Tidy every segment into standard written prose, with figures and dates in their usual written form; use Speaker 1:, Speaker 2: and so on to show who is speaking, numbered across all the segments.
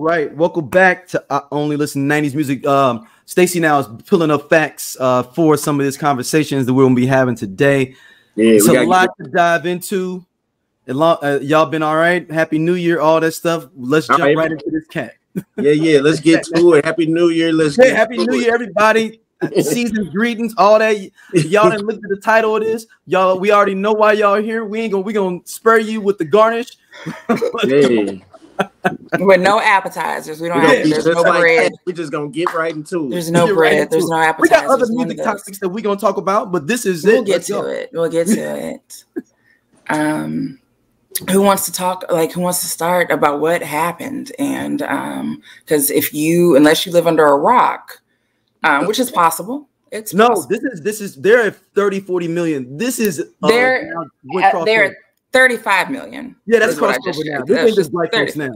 Speaker 1: right. Welcome back to Only Listen to 90s Music. Stacy now is pulling up facts for some of these conversations that we're going to be having today.
Speaker 2: Yeah,
Speaker 1: it's a lot to dive into. Y'all been all right? Happy New Year, all that stuff. Let's jump right into this cat.
Speaker 2: Yeah. Let's get to it. Happy New Year.
Speaker 1: Happy New Year, everybody. Season greetings, all that. Y'all didn't look at the title of this. Y'all, we already know why y'all are here. We gonna spur you with the garnish.
Speaker 2: Hey.
Speaker 3: With no appetizers. We don't have there's no bread.
Speaker 2: We're just gonna get right into it.
Speaker 3: There's no bread. There's no appetizers.
Speaker 1: We got other music topics that we're gonna talk about, but this is
Speaker 3: We'll get to it. Who wants to talk? Who wants to start about what happened? And because unless you live under a rock, which is possible, it's possible.
Speaker 1: This is they're at 30-40 million. This is
Speaker 3: they're at 35 million.
Speaker 1: Yeah, that's crossover now. This ain't just black folks now.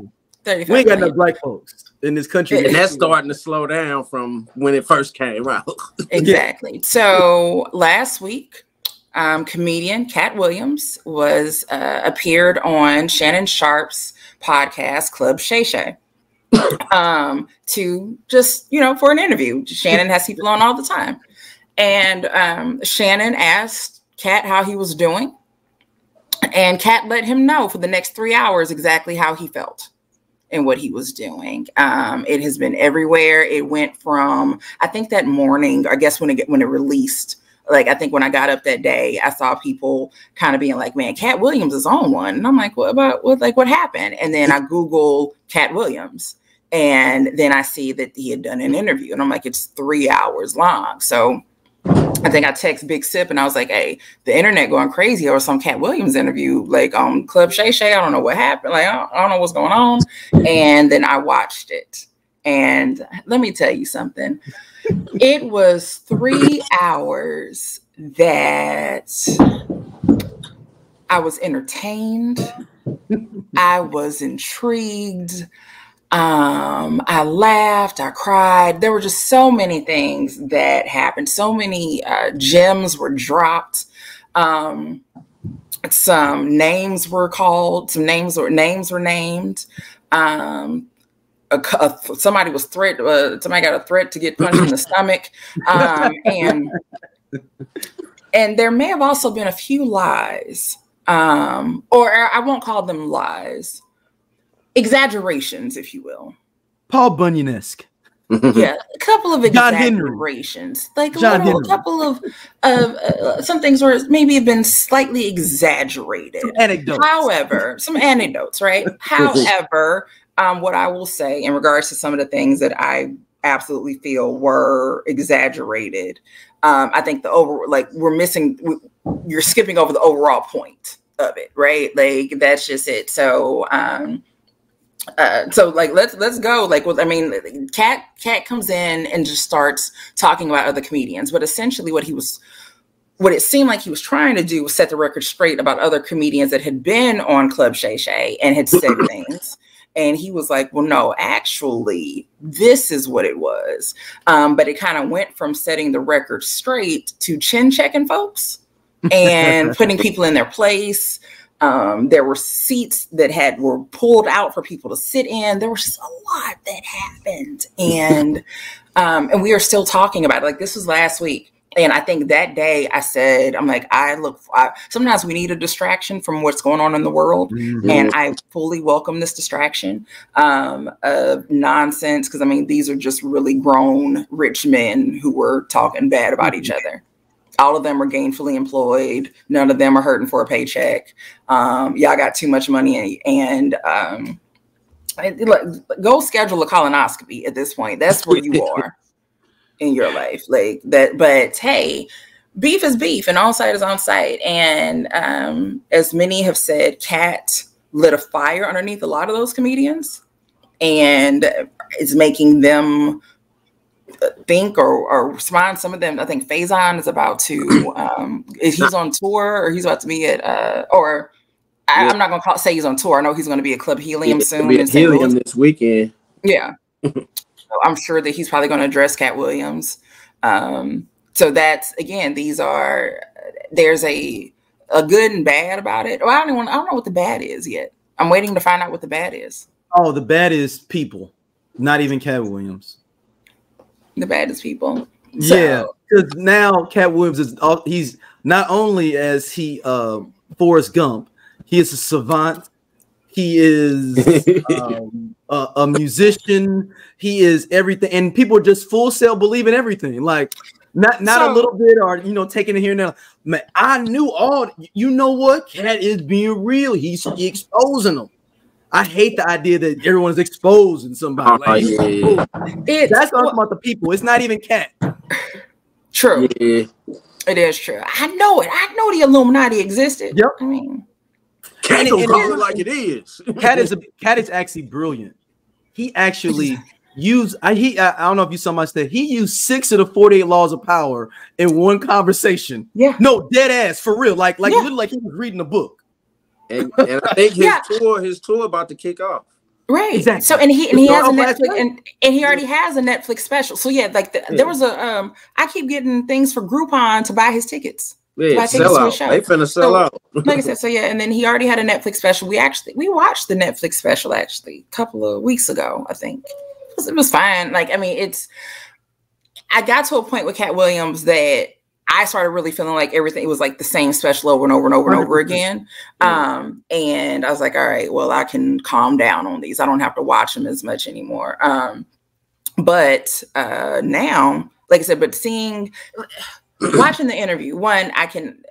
Speaker 1: We ain't got enough black folks in this country.
Speaker 2: And that's starting to slow down from when it first came out.
Speaker 3: Exactly. So last week, comedian Katt Williams appeared on Shannon Sharpe's podcast, Club Shay Shay, to just, for an interview. Shannon has people on all the time. And Shannon asked Katt how he was doing. And Katt let him know for the next 3 hours exactly how he felt and what he was doing. It has been everywhere. It went from, I think that morning, I guess when it released, I think when I got up that day, I saw people kind of being like, man, Katt Williams is on one. And I'm like, what happened? And then I Google Katt Williams. And then I see that he had done an interview. And I'm like, it's 3 hours long. So I think I text Big Sip and I was like, hey, the internet going crazy over some Katt Williams interview, on Club Shay Shay. I don't know what happened. I don't know what's going on. And then I watched it. And let me tell you something. It was 3 hours that I was entertained. I was intrigued. I laughed, I cried. There were just so many things that happened. So many gems were dropped. Some names were called. Some names were named. Somebody was somebody got a threat to get punched in the stomach. And there may have also been a few lies, or I won't call them lies. Exaggerations, if you will.
Speaker 1: Paul Bunyan-esque.
Speaker 3: Yeah, a couple of exaggerations. A couple of some things where maybe have been slightly exaggerated. Some anecdotes, right? However, what I will say in regards to some of the things that I absolutely feel were exaggerated, I think you're skipping over the overall point of it, right? That's just it. So, let's go. Katt comes in and just starts talking about other comedians, but essentially what it seemed like he was trying to do was set the record straight about other comedians that had been on Club Shay Shay and had said things. And he was like, well, no, actually, this is what it was. But it kind of went from setting the record straight to chin checking folks and putting people in their place. There were seats that were pulled out for people to sit in. There was just a lot that happened. And we are still talking about it. This was last week. And I think that day I said, sometimes we need a distraction from what's going on in the world. Mm-hmm. And I fully welcome this distraction of nonsense. Because, these are just really grown, rich men who were talking bad about each other. All of them are gainfully employed. None of them are hurting for a paycheck. Y'all got too much money. And go schedule a colonoscopy at this point. That's where you are in your life. But hey, beef is beef and on site is on site. And as many have said, Katt lit a fire underneath a lot of those comedians and is making them think or respond. Some of them, I think Faison is about to, he's on tour or he's about to be at, I'm not going to say he's on tour. I know he's going to be at Club Helium soon.
Speaker 2: Be at Helium this weekend.
Speaker 3: Yeah. So I'm sure that he's probably going to address Katt Williams. So that's, again, there's a good and bad about it. Well, I don't know what the bad is yet. I'm waiting to find out what the bad is.
Speaker 1: Oh, the bad is people. Not even Katt Williams.
Speaker 3: The baddest people.
Speaker 1: Yeah, because now Katt Williams is he's not only as he Forrest Gump, he is a savant. He is a musician. He is everything, and people are just full sale believe in everything. Like not a little bit, or taking it here and there. Man, I knew all. You know what? Katt is being real. He's exposing them. I hate the idea that everyone's exposing somebody. That's not about the people. It's not even Katt.
Speaker 3: True. Yeah. It is true. I know it. I know the Illuminati existed.
Speaker 1: Yep.
Speaker 3: I mean,
Speaker 2: Katt don't call it like it is.
Speaker 1: Katt is actually brilliant. He actually used. I don't know if you saw my stat. He used 6 of the 48 laws of power in one conversation.
Speaker 3: Yeah.
Speaker 1: No, dead ass for real. Like literally, like he was reading a book.
Speaker 2: And I think his tour about to kick off.
Speaker 3: Right.
Speaker 1: Exactly.
Speaker 3: So and he has a Netflix and he already has a Netflix special. So yeah, like there was a I keep getting things for Groupon to buy his tickets.
Speaker 2: Yeah, sell out. They finna sell out.
Speaker 3: Like I said, so yeah, and then he already had a Netflix special. We watched the Netflix special actually a couple of weeks ago, I think. It was fine. Like, I mean, I got to a point with Katt Williams that I started really feeling like everything, it was like the same special over and over and over and over again. And I was like, all right, well, I can calm down on these. I don't have to watch them as much anymore. But now, like I said, watching the interview, one, I can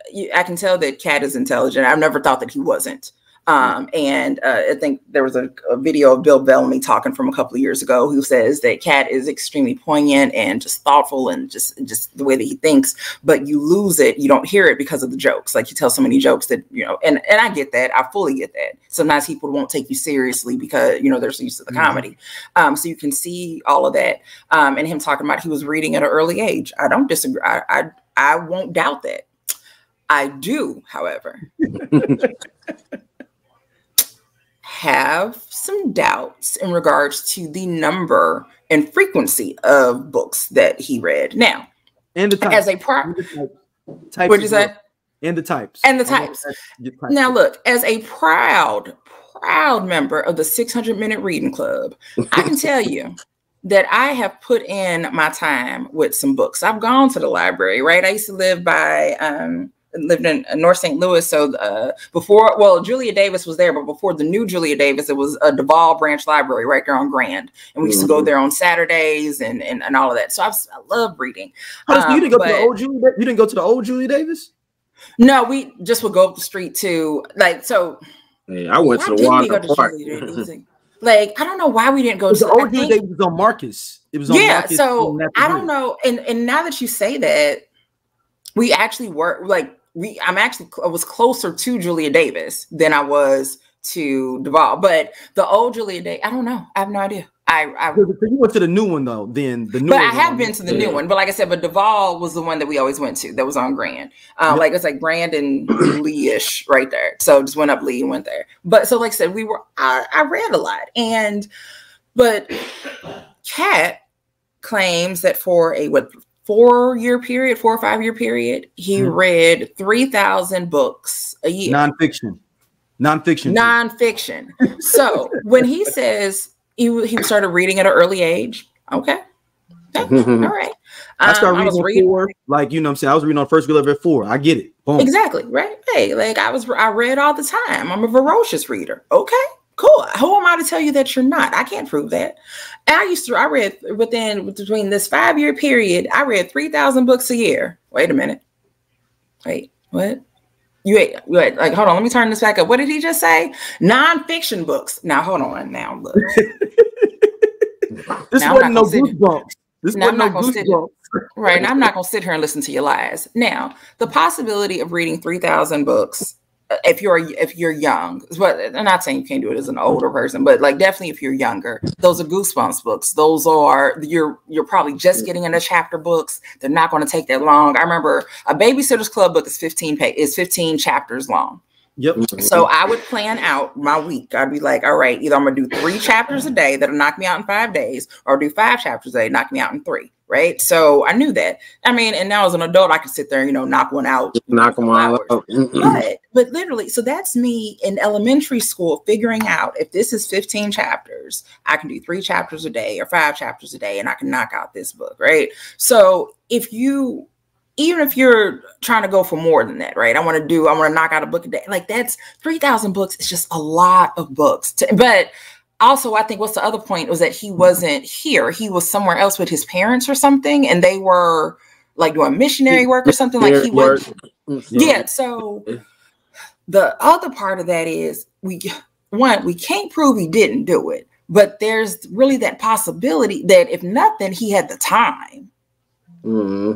Speaker 3: tell that Katt is intelligent. I've never thought that he wasn't. And I think there was a video of Bill Bellamy talking from a couple of years ago who says that Katt is extremely poignant and just thoughtful and just the way that he thinks, but you lose it. You don't hear it because of the jokes. Like, you tell so many jokes that, and I get that. I fully get that. Sometimes people won't take you seriously because, they're so used to the comedy. So you can see all of that. And him talking about he was reading at an early age. I don't disagree. I won't doubt that. I do, however, have some doubts in regards to the number and frequency of books that he read. Now,
Speaker 1: and the types.
Speaker 3: As a type, what did you say?
Speaker 1: And the types.
Speaker 3: And the types. Now, look, as a proud member of the 600-minute reading club, I can tell you that I have put in my time with some books. I've gone to the library, right? I used to live lived in North St. Louis. So Julia Davis was there, but before the new Julia Davis, it was a Duval Branch Library right there on Grand. And we used to go there on Saturdays and all of that. So I love reading.
Speaker 1: You didn't go to the old Julia? You didn't go to the old Julia Davis?
Speaker 3: No, we just would go up the street to
Speaker 2: I went to the Water Park.
Speaker 3: Like, I don't know why we didn't go to
Speaker 1: the old Julia Davis. Was on Marcus. It was on Marcus.
Speaker 3: So I don't know. And now that you say that, we actually were I was closer to Julia Davis than I was to Duval, but the old Julia Davis, I don't know. I have no idea.
Speaker 1: You went to the new one though. Then the new.
Speaker 3: But I have been to the new one. But like I said, but Duval was the one that we always went to. That was on Grand. Like it's like Grand and Lee-ish right there. So just went up Lee and went there. But so like I said, I read a lot, but Katt claims that for a 4 or 5 year period, he read 3,000 books a year.
Speaker 1: Nonfiction.
Speaker 3: So when he says he started reading at an early age, okay. All right.
Speaker 1: I started reading at 4, like, what I'm saying? I was reading on first grade level at 4. I get it. Boom.
Speaker 3: Exactly. Right. Hey, like I read all the time. I'm a voracious reader. Okay. Cool. Who am I to tell you that you're not? I can't prove that. I read between this 5 year period, I read 3,000 books a year. Wait a minute. Wait, what? You ate, like, hold on, let me turn this back up. What did he just say? Nonfiction books. Now, hold on. Now, look.
Speaker 1: This wasn't no goosebumps. This wasn't no goosebumps.
Speaker 3: Right. And I'm not going to sit here and listen to your lies. Now, the possibility of reading 3,000 books, if you're young, but I'm not saying you can't do it as an older person, but like definitely if you're younger, those are Goosebumps books. Those are you're probably just getting into chapter books. They're not going to take that long. I remember a Babysitter's Club book is 15 chapters long.
Speaker 1: Yep.
Speaker 3: So I would plan out my week. I'd be like, all right, either I'm going to do 3 chapters a day that'll knock me out in 5 days, or do 5 chapters a day, knock me out in 3. Right. So I knew that. I mean, and now as an adult, I could sit there and, knock one out.
Speaker 2: Knock them all out.
Speaker 3: But literally, so that's me in elementary school figuring out if this is 15 chapters, I can do 3 chapters a day or 5 chapters a day, and I can knock out this book. Right. So even if you're trying to go for more than that, right? I want to knock out a book a day. Like, that's 3,000 books. It's just a lot of books. But also, I think what's the other point was that he wasn't here. He was somewhere else with his parents or something. And they were like doing missionary work or something. Like he was. Yeah. So the other part of that is we can't prove he didn't do it. But there's really that possibility that if nothing, he had the time. Mm-hmm.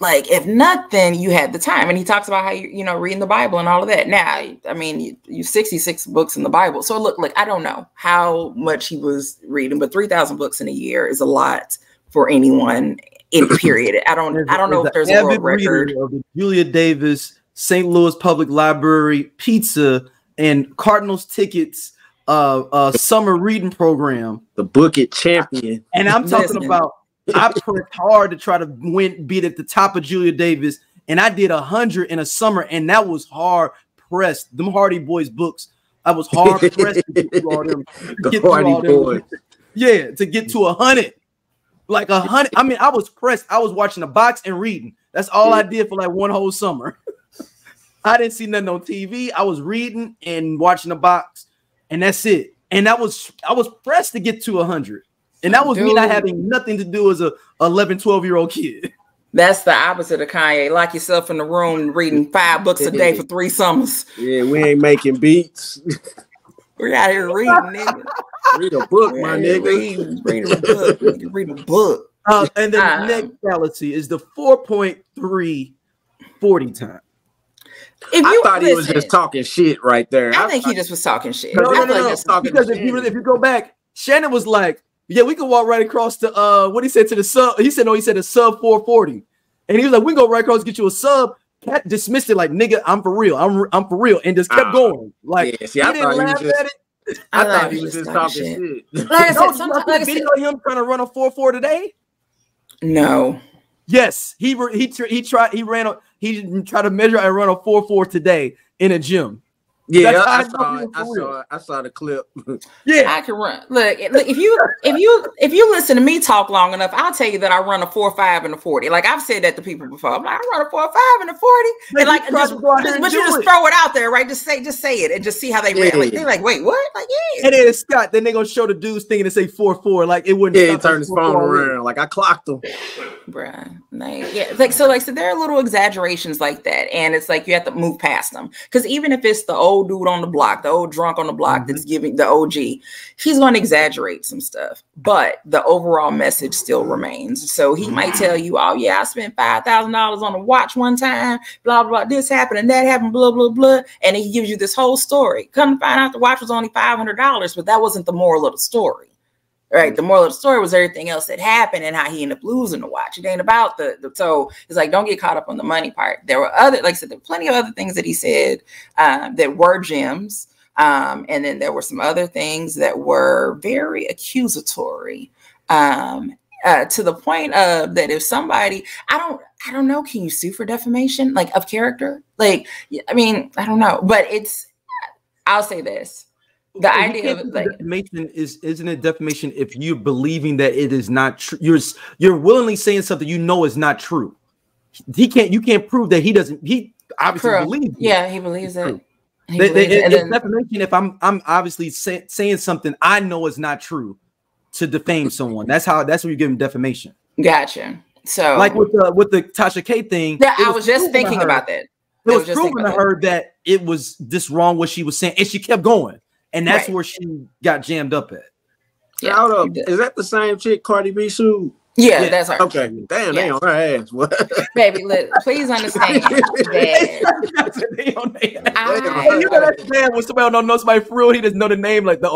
Speaker 3: Like, if nothing, you had the time. And he talks about how reading the Bible and all of that. Now, I mean, you 66 books in the Bible. So look, I don't know how much he was reading, but 3,000 books in a year is a lot for anyone in period. I don't know if there's a world record
Speaker 1: of the Julia Davis, St. Louis Public Library, pizza, and Cardinals tickets summer reading program.
Speaker 2: The Book It champion.
Speaker 1: And I'm talking about, I pressed hard to try to beat at the top of Julia Davis, and I did 100 in a summer, and that was hard pressed. Them Hardy Boys books, I was hard pressed to get through all them. Yeah, to get to 100, like 100. I mean, I was pressed. I was watching the box and reading. That's all I did for like one whole summer. I didn't see nothing on TV. I was reading and watching the box, and that's it. And I was pressed to get to 100. And that was me not having nothing to do as a 11, 12-year-old kid.
Speaker 3: That's the opposite of Kanye. Lock yourself in the room reading 5 books a day for 3 summers.
Speaker 2: Yeah, we ain't making beats.
Speaker 3: We're out here reading, nigga.
Speaker 2: Read a book, my nigga.
Speaker 3: Read a book.
Speaker 1: And then the next fallacy is the 4.3 40 time.
Speaker 2: I thought he was just talking shit right there.
Speaker 3: I think he just was talking shit.
Speaker 1: No. Because if you go back, Shannon was like, yeah, we can walk right across to what he said to the sub. He said a sub 440. And he was like, we can go right across and get you a sub. Katt dismissed it like, nigga, I'm for real. I'm for real. And just kept going. Like, yeah,
Speaker 2: see, I thought he was just talking shit.
Speaker 3: Like I said, sometimes
Speaker 1: like video of him trying to run a 4.4 today.
Speaker 3: No.
Speaker 1: Yes, he tried to measure and run a 4.4 today in a gym.
Speaker 2: Yeah, I saw the clip.
Speaker 1: Yeah,
Speaker 3: I can run. Look, if you listen to me talk long enough, I'll tell you that I run a 4.5 and a 40. Like, I've said that to people before. I'm like, I run a 4.5 and a 40. And like, but you just throw it out there, right? Just say it and just see how they react. Like, they're like, wait, what? Like, yeah.
Speaker 1: And then Scott, then they're gonna show the dudes thinking to say 4.4. Like, it wouldn't.
Speaker 2: Yeah, he turned his phone around. Like, I clocked him.
Speaker 3: Bruh. Like, yeah, so there are little exaggerations like that, and it's like you have to move past them, because even if it's the old dude on the block, the old drunk on the block that's giving the OG, he's going to exaggerate some stuff, but the overall message still remains. So he might tell you, oh yeah, I spent $5,000 on a watch one time, blah blah, this happened and that happened, blah blah blah, and he gives you this whole story. Come to find out the watch was only $500, but that wasn't the moral of the story. Right. The moral of the story was everything else that happened and how he ended up losing the watch. It ain't about so it's like, don't get caught up on the money part. There were there were plenty of other things that he said that were gems. And then there were some other things that were very accusatory to the point of that if somebody, I don't know, can you sue for defamation, like, of character? Like, I mean, I don't know, but I'll say this. The idea of like
Speaker 1: defamation isn't it defamation if you're believing that it is not true? You're willingly saying something you know is not true. You can't prove that he doesn't. He obviously believes.
Speaker 3: Yeah, he believes it.
Speaker 1: It's defamation if I'm obviously saying something I know is not true to defame someone. That's what you give him defamation.
Speaker 3: Gotcha. So
Speaker 1: like with the Tasha K thing.
Speaker 3: Yeah, I was just thinking about that.
Speaker 1: It was proven to her that it was this wrong what she was saying, and she kept going. And that's where she got jammed up at.
Speaker 2: Yeah, hold up. Is that the same chick Cardi B sued?
Speaker 3: Yeah, that's her.
Speaker 2: Okay, damn, they on her ass. What?
Speaker 3: Baby, please understand that
Speaker 1: you know that's bad when somebody don't know somebody for real. He doesn't know the name, like
Speaker 3: I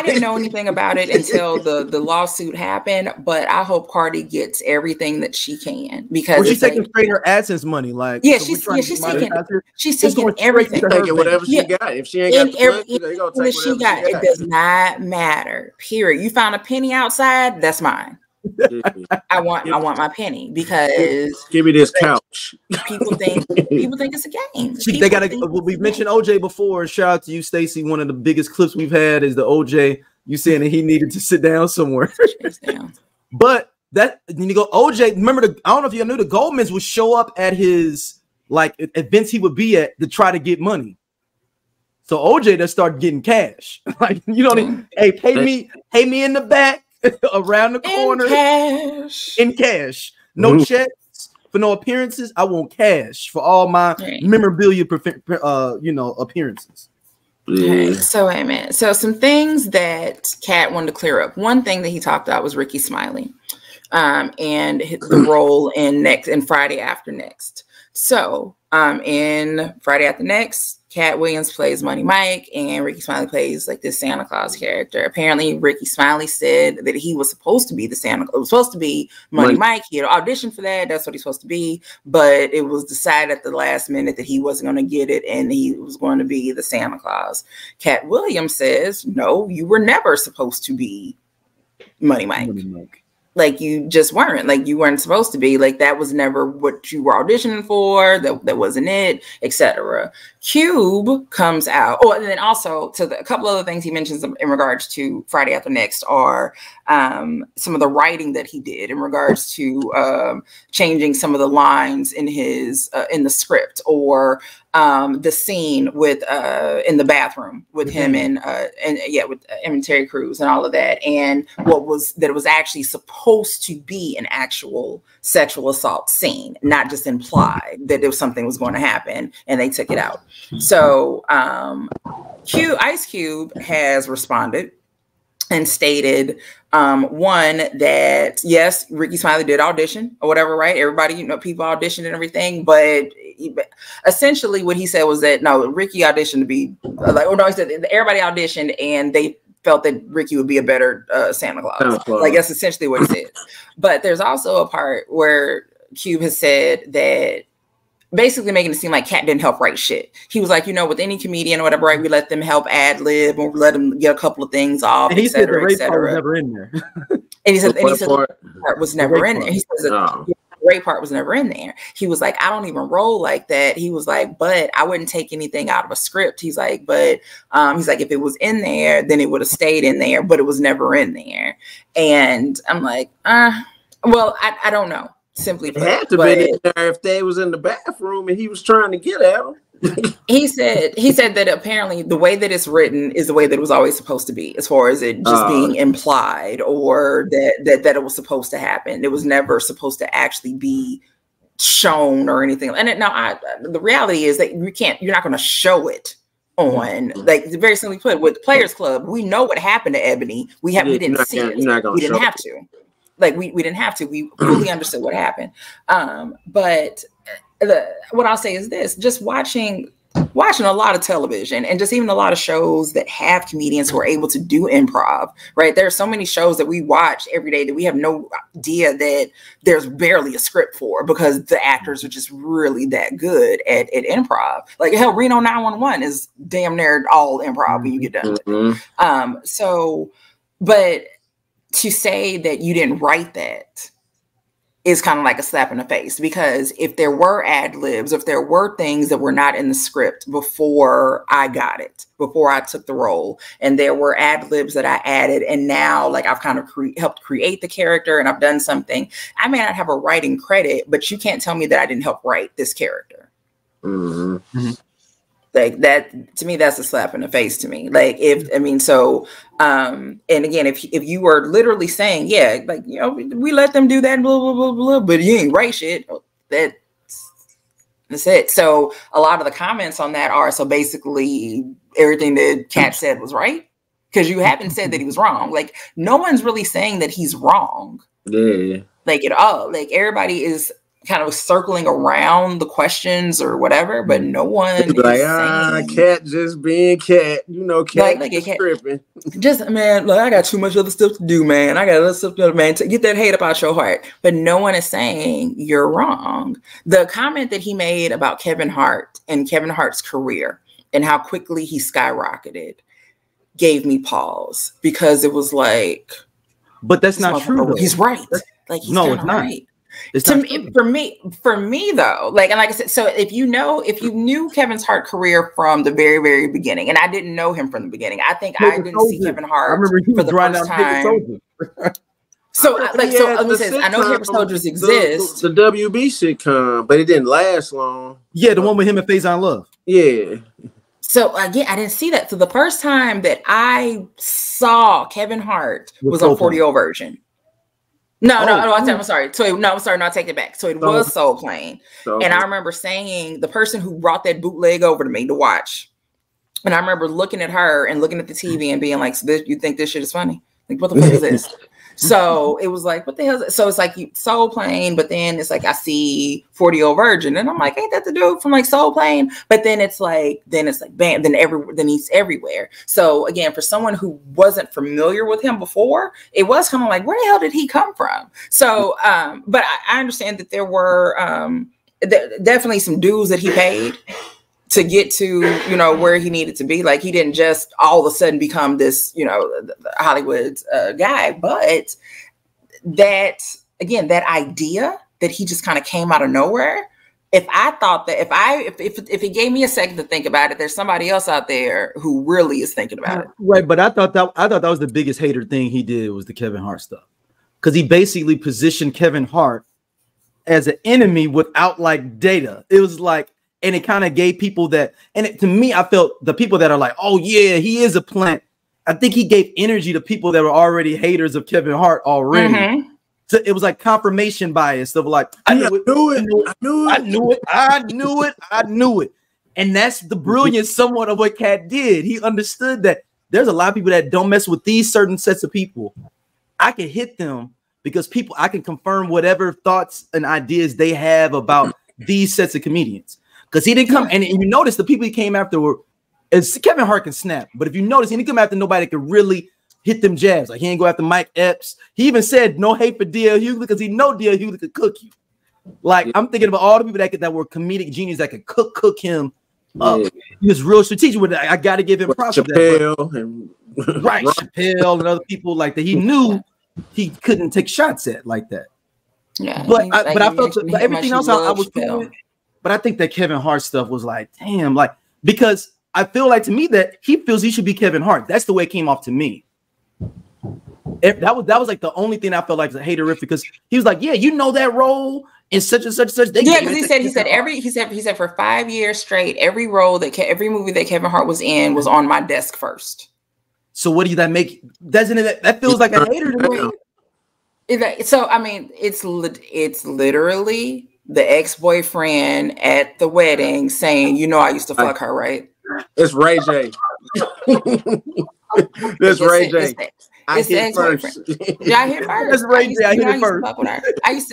Speaker 3: didn't know anything about it until the lawsuit happened, but I hope Cardi gets everything that she can, because
Speaker 1: she's taking straight her AdSense money. Like,
Speaker 3: she's taking everything.
Speaker 2: Taking whatever she got. If she ain't got the money, they gonna take whatever she got.
Speaker 3: It does not matter. Period. You found a penny outside, that's mine. I want my penny, because
Speaker 2: give me this couch.
Speaker 3: People think it's a game.
Speaker 1: They gotta. We've mentioned OJ before. Shout out to you, Stacey. One of the biggest clips we've had is the OJ. You saying that he needed to sit down somewhere. But that you go OJ. Remember I don't know if you knew the Goldmans would show up at his like events he would be at to try to get money. So OJ just started getting cash. Like, you know, hey, pay me in the back. Around the corner in cash. No checks for no appearances. I want cash for all my memorabilia appearances.
Speaker 3: Okay, so wait a minute. So some things that Katt wanted to clear up. One thing that he talked about was Ricky Smiley and the role in Friday After Next. So in Friday After Next, Katt Williams plays Money Mike, and Ricky Smiley plays like this Santa Claus character. Apparently, Ricky Smiley said that he was supposed to be the Santa. It was supposed to be Money Mike. He had auditioned for that. That's what he's supposed to be. But it was decided at the last minute that he wasn't going to get it, and he was going to be the Santa Claus. Katt Williams says, "No, you were never supposed to be Money Mike. Like, you just weren't. Like, you weren't supposed to be. Like, that was never what you were auditioning for. That wasn't it, etc." Cube comes out. Oh, and then also a couple other things he mentions in regards to Friday After Next are some of the writing that he did in regards to changing some of the lines in his in the script, or the scene with in the bathroom with him and with him and Terry Crews and all of that, and it was actually supposed to be an actual sexual assault scene, not just implied that there was something was going to happen, and they took it out. So Ice Cube has responded and stated, one, that yes, Ricky Smiley did audition or whatever, right? Everybody, people auditioned and everything, but essentially what he said was that no, Ricky auditioned to be like, he said everybody auditioned and they felt that Ricky would be a better Santa Claus. Like, that's essentially what he said. But there's also a part where Cube has said that, basically making it seem like Katt didn't help write shit. He was like, with any comedian or whatever, right, we let them help ad lib or let them get a couple of things off,
Speaker 1: and he said the rape part was never in there.
Speaker 3: And he said the part was never in there. He says the rape part was never in there. He was like, I don't even roll like that. He was like, but I wouldn't take anything out of a script. He's like, but he's like, if it was in there, then it would have stayed in there, but it was never in there. And I'm like, well, I don't know. Simply put,
Speaker 2: it had to be in there if they was in the bathroom and he was trying to get at him.
Speaker 3: he said that apparently the way that it's written is the way that it was always supposed to be, as far as it just being implied, or that it was supposed to happen. It was never supposed to actually be shown or anything. And the reality is that you're not going to show it on, like, very simply put, with Players Club, we know what happened to Ebony. We didn't see it. We didn't have to. Like, we didn't have to. We fully understood what happened. But what I'll say is this: just watching a lot of television and just even a lot of shows that have comedians who are able to do improv, right? There are so many shows that we watch every day that we have no idea that there's barely a script for, because the actors are just really that good at improv. Like, hell, Reno 911 is damn near all improv when you get done with it. But to say that you didn't write that is kind of like a slap in the face, because if there were ad libs, if there were things that were not in the script before I got it, before I took the role, and there were ad libs that I added, and now, like, I've kind of helped create the character and I've done something, I may not have a writing credit, but you can't tell me that I didn't help write this character. Like, that, to me, that's a slap in the face to me. Like, and again, if you were literally saying, yeah, like, we let them do that, blah, blah, blah, blah, but you ain't write shit, that's it. So a lot of the comments on that are, so basically everything that Katt said was right, because you haven't said that he was wrong. Like, no one's really saying that he's wrong.
Speaker 2: Yeah.
Speaker 3: Like, at all. Like, everybody is kind of circling around the questions or whatever, but no one is saying,
Speaker 2: Katt just being Katt. You know, Katt like tripping.
Speaker 3: Just, man, look, I got too much other stuff to do, man. I got other stuff to do, man. Get that hate up out your heart. But no one is saying you're wrong. The comment that he made about Kevin Hart and Kevin Hart's career and how quickly he skyrocketed gave me pause, because it was like,
Speaker 1: but that's not true.
Speaker 3: He's right. Like, he's no, it's not right. For me though, like, and like I said, so if you knew Kevin Hart's career from the very, very beginning, and I didn't know him from the beginning, I think I didn't see Kevin Hart for the first time. So, let me say, I know Paper Soldiers exist.
Speaker 2: The WB sitcom, but it didn't last long.
Speaker 1: Yeah, the one with him and Faison Love.
Speaker 2: Yeah.
Speaker 3: So again, I didn't see that. So the first time that I saw Kevin Hart was on 40 version. I'm sorry. So no, I'm sorry. No, I take it back. So it was Soul Plane. And I remember saying, the person who brought that bootleg over to me to watch, and I remember looking at her and looking at the TV and being like, so you think this shit is funny? Like, what the fuck is this? So it was like, what the hell? So it's like Soul Plane, but then it's like, I see 40 Virgin, and I'm like, ain't that the dude from like Soul Plane? But then it's like bam, then he's everywhere. So again, for someone who wasn't familiar with him before, it was kind of like, where the hell did he come from? So, but I understand that there were definitely some dues that he paid to get to, where he needed to be. Like, he didn't just all of a sudden become this, Hollywood guy, but that idea that he just kind of came out of nowhere. If I thought that, if it gave me a second to think about it, there's somebody else out there who really is thinking about it.
Speaker 1: Right. But I thought that was the biggest hater thing he did, was the Kevin Hart stuff. Because he basically positioned Kevin Hart as an enemy without like data. It was like, and it kind of gave people that, and to me, I felt the people that are like, oh yeah, he is a plant. I think he gave energy to people that were already haters of Kevin Hart already. Mm-hmm. So it was like confirmation bias of like, I knew it. And that's the brilliance somewhat of what Katt did. He understood that there's a lot of people that don't mess with these certain sets of people. I can hit them because I can confirm whatever thoughts and ideas they have about these sets of comedians. Because he didn't come, and you notice the people he came after were, as Kevin Hart can snap, but if you notice, he didn't come after nobody that could really hit them jabs. Like, he didn't go after Mike Epps. He even said no hate for D.L. Hughley, because he know D.L. Hughley could cook you. Like, I'm thinking about all the people that were comedic genius that could cook him up. Yeah. He was real strategic with it. I got to give him props for that. Right, Chappelle and other people like that. He knew he couldn't take shots at like that.
Speaker 3: Yeah,
Speaker 1: but I felt everything else I was doing. But I think that Kevin Hart stuff was like, damn, like, because I feel like, to me, that he feels he should be Kevin Hart. That's the way it came off to me. That was like the only thing I felt like was a haterific, because he was like, yeah, that role in such and such.
Speaker 3: Yeah, because he said for 5 years straight, every movie that Kevin Hart was in was on my desk first.
Speaker 1: So what do that make? Doesn't it? That feels like a hater to
Speaker 3: me. So I mean, it's literally the ex-boyfriend at the wedding saying, I used to fuck her, right?
Speaker 2: It's Ray J. That's Ray J. I hit first.
Speaker 3: Yeah, I hit first.
Speaker 1: That's Ray J. I hit it first.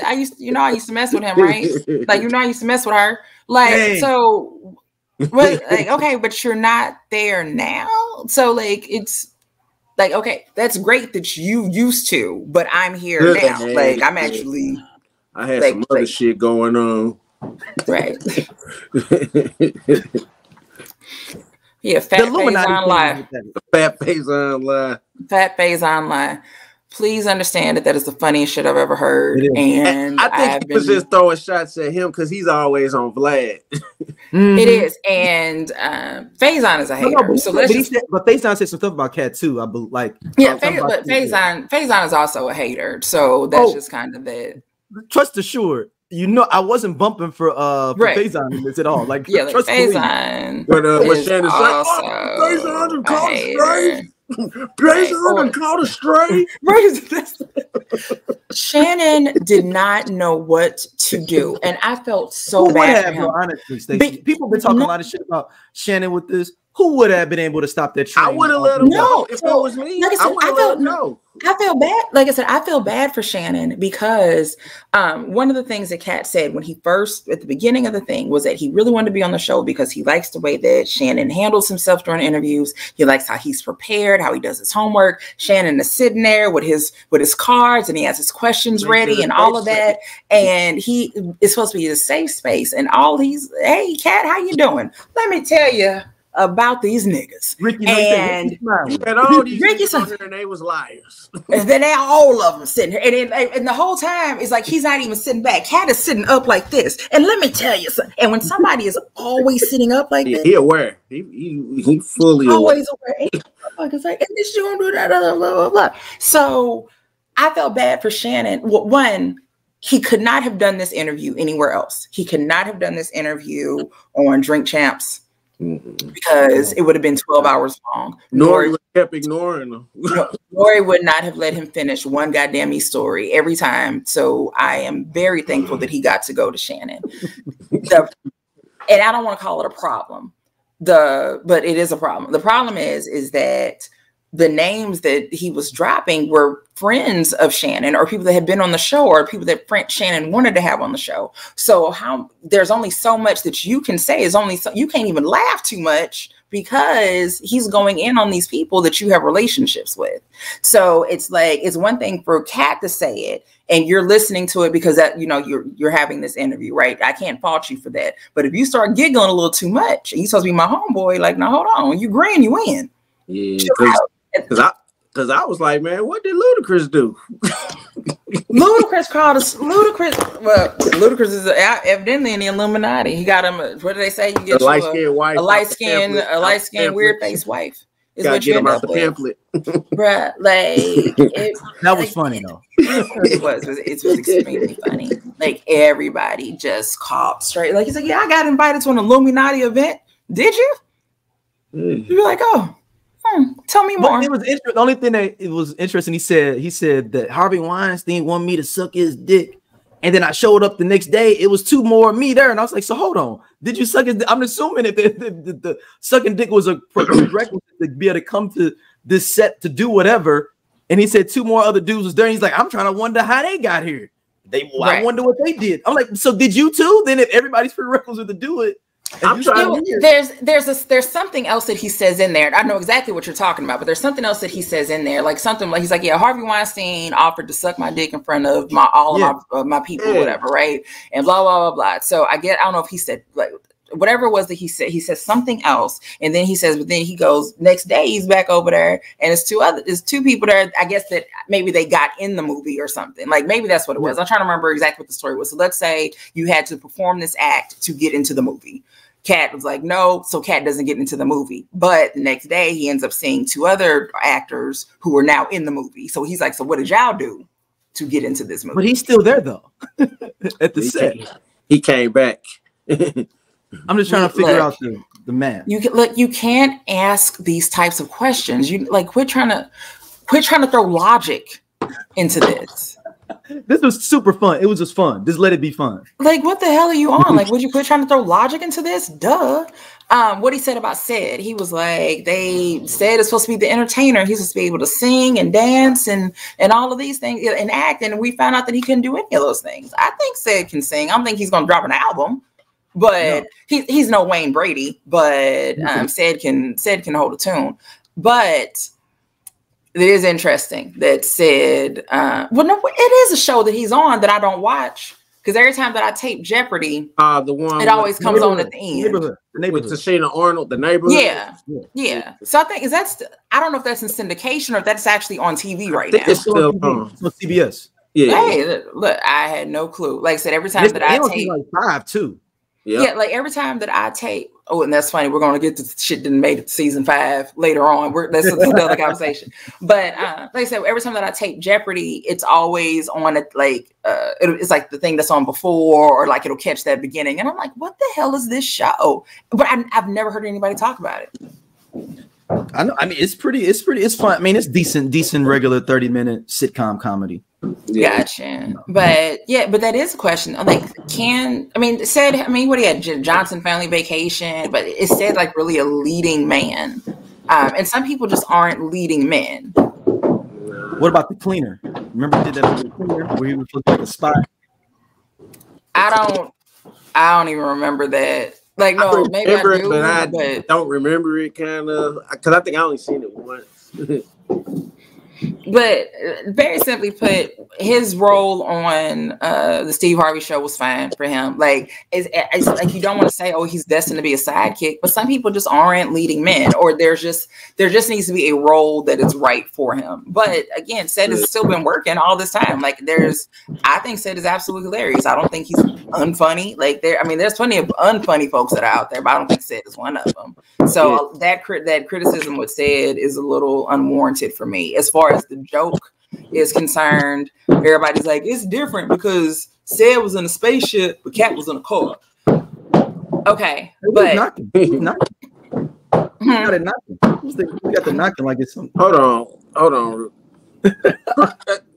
Speaker 3: I used to mess with him, right? Like, I used to mess with her. Like, dang. So, but, like, okay, but you're not there now. So, like, it's like, okay, that's great that you used to, but I'm here now. Like, I'm actually.
Speaker 2: I had some other shit going on.
Speaker 3: Right. Yeah, Fat Faison Live.
Speaker 2: Fat Faison Live.
Speaker 3: Fat Faison Live. Please understand that is the funniest shit I've ever heard. And
Speaker 2: I think he was just throwing shots at him because he's always on Vlad.
Speaker 3: Mm-hmm. It is. And Faison is a hater.
Speaker 1: But Faison said some stuff about Katt too. I believe, like,
Speaker 3: yeah, but Faison is also a hater. So that's just kind of it.
Speaker 1: Trust assured, I wasn't bumping for Faison in this at all. Like,
Speaker 3: yeah, like Faison.
Speaker 2: But what Shannon said, Faison called straight. Faison called straight.
Speaker 3: Shannon did not know what to do, and I felt so bad for him.
Speaker 1: Honestly, Stacey, people have been talking a lot of shit about Shannon with this. who would have been able to stop that train?
Speaker 4: I would have let him go if it was me.
Speaker 3: Like I would have let him go. I feel bad. Like I said, I feel bad for Shannon because one of the things that Katt said when he first, at the beginning of the thing, was that he really wanted to be on the show because he likes the way that Shannon handles himself during interviews. He likes how he's prepared, how he does his homework. Shannon is sitting there with his cards and he has his questions ready and all of that. And he is supposed to be a safe space. And all these, hey, Katt, how you doing? Let me tell you about these niggas.
Speaker 1: Ricky,
Speaker 4: and all these niggas on here and they was liars.
Speaker 3: And then they all of them sitting here. And the whole time it's like he's not even sitting back. Katt is sitting up like this. And let me tell you something. And when somebody is always sitting up like this,
Speaker 4: he aware. He fully
Speaker 3: always aware. It's like, and this you gonna do that, blah, blah, blah. So I felt bad for Shannon. Well, one, he could not have done this interview anywhere else. He could not have done this interview on Drink Champs. Because it would have been 12 hours long.
Speaker 4: Nori kept ignoring him.
Speaker 3: Nori would not have let him finish one goddamn story every time. So I am very thankful that he got to go to Shannon. And I don't want to call it a problem. But it is a problem. The problem is that the names that he was dropping were friends of Shannon or people that had been on the show or people that Shannon wanted to have on the show. So there's only so much that you can say you can't even laugh too much because he's going in on these people that you have relationships with. So it's like, it's one thing for Katt to say it and you're listening to it because that, you're having this interview, right? I can't fault you for that. But if you start giggling a little too much and you're supposed to be my homeboy, like, no, hold on, you grin, you win.
Speaker 4: Yeah. Because I was like, man, what did Ludacris do?
Speaker 3: Ludacris called us Ludacris. Well, Ludacris is evidently in the Illuminati. He got him. What do they say? You get a light skinned weird faced wife. Is what you end up with, pamphlet. Bruh,
Speaker 1: that was funny though.
Speaker 3: It was extremely funny. Like everybody just called straight. Like he's like, yeah, I got invited to an Illuminati event. Did you? You're like, oh. Tell me more.
Speaker 1: But it was interesting. The only thing that it was interesting, he said that Harvey Weinstein wanted me to suck his dick, and then I showed up the next day. It was two more of me there, and I was like, "So hold on, did you suck his dick?" I'm assuming if the sucking dick was a prerequisite to be able to come to this set to do whatever. And he said two more other dudes was there. And he's like, "I'm trying to wonder how they got here. I wonder what they did." I'm like, "So did you too?" Then if everybody's prerequisite to do it.
Speaker 3: There's something else that he says in there. I know exactly what you're talking about, but there's something else that he says in there, like something like he's like, yeah, Harvey Weinstein offered to suck my dick in front of my people, whatever, right? And blah blah blah blah. So I don't know if he said like whatever it was that he says something else, and then he says, but then he goes next day he's back over there, and it's two people there. I guess that maybe they got in the movie or something. Like maybe that's what it was. I'm trying to remember exactly what the story was. So let's say you had to perform this act to get into the movie. Katt was like, no, so Katt doesn't get into the movie. But the next day he ends up seeing two other actors who are now in the movie. So he's like, so what did y'all do to get into this movie?
Speaker 1: But he's still there though. At the set.
Speaker 4: He came back.
Speaker 1: I'm just trying to figure out the math.
Speaker 3: You can't ask these types of questions. You quit trying to throw logic into this.
Speaker 1: This was super fun. It was just fun. Just let it be fun.
Speaker 3: Like, what the hell are you on? Like, would you quit trying to throw logic into this? Duh. What he said about Sid, he was like, they said it's supposed to be the entertainer. He's supposed to be able to sing and dance and all of these things and act. And we found out that he couldn't do any of those things. I think Sid can sing. I don't think he's going to drop an album, but he's no Wayne Brady. But Sid can hold a tune. But it is interesting that Sid, it is a show that he's on that I don't watch because every time that I tape Jeopardy,
Speaker 4: the one
Speaker 3: it always comes on at the end.
Speaker 4: The neighborhood. With Tashina Arnold, the neighborhood.
Speaker 3: Yeah. So I think I don't know if that's in syndication or if that's actually on TV right now.
Speaker 4: It's still on
Speaker 1: CBS.
Speaker 4: Yeah.
Speaker 3: Hey, look, I had no clue. Like I said, every time that I tape,
Speaker 1: like 5 too.
Speaker 3: Yeah, like every time that I tape. Oh, and that's funny. We're going to get to shit that made it to season 5 later on. That's another conversation. But like I said, every time that I tape Jeopardy, it's always on it. Like it's like the thing that's on before, or like it'll catch that beginning. And I'm like, what the hell is this show? But I've never heard anybody talk about it.
Speaker 1: I know. I mean, it's fun. I mean, it's decent regular 30-minute sitcom comedy.
Speaker 4: Yeah.
Speaker 3: Gotcha. But yeah, but that is a question. Like, it said, what he had, Johnson Family Vacation, but it said like really a leading man. And some people just aren't leading men.
Speaker 1: What about the cleaner? Remember he did that with the cleaner where he was looking like a spy?
Speaker 3: I don't even remember that. Like, no, maybe I do,
Speaker 4: but I don't remember it kind of, because I think I only seen it once.
Speaker 3: But very simply put, his role on the Steve Harvey Show was fine for him. Like, it's like you don't want to say, oh, he's destined to be a sidekick, but some people just aren't leading men, or there just needs to be a role that is right for him. But again, Seth has still been working all this time. Like, I think Seth is absolutely hilarious. I don't think he's unfunny. Like, there's plenty of unfunny folks that are out there, but I don't think Seth is one of them. So that criticism with Seth is a little unwarranted for me. As far as the joke is concerned, everybody's like, it's different because Seth was in a spaceship, but Katt was in a car. Okay, but
Speaker 1: he's knocking. He got it knocking. We got the knocking like it's something.
Speaker 4: Hold on.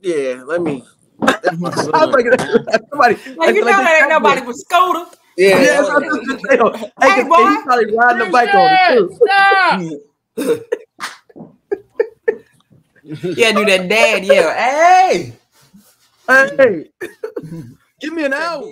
Speaker 4: Yeah, let me.
Speaker 1: Somebody,
Speaker 3: like, that ain't nobody but Skoda.
Speaker 4: Yeah.
Speaker 1: Hey, boy, he's probably riding the bike on it too.
Speaker 3: Stop. Yeah, do that dad yell.
Speaker 1: Hey, give me an hour.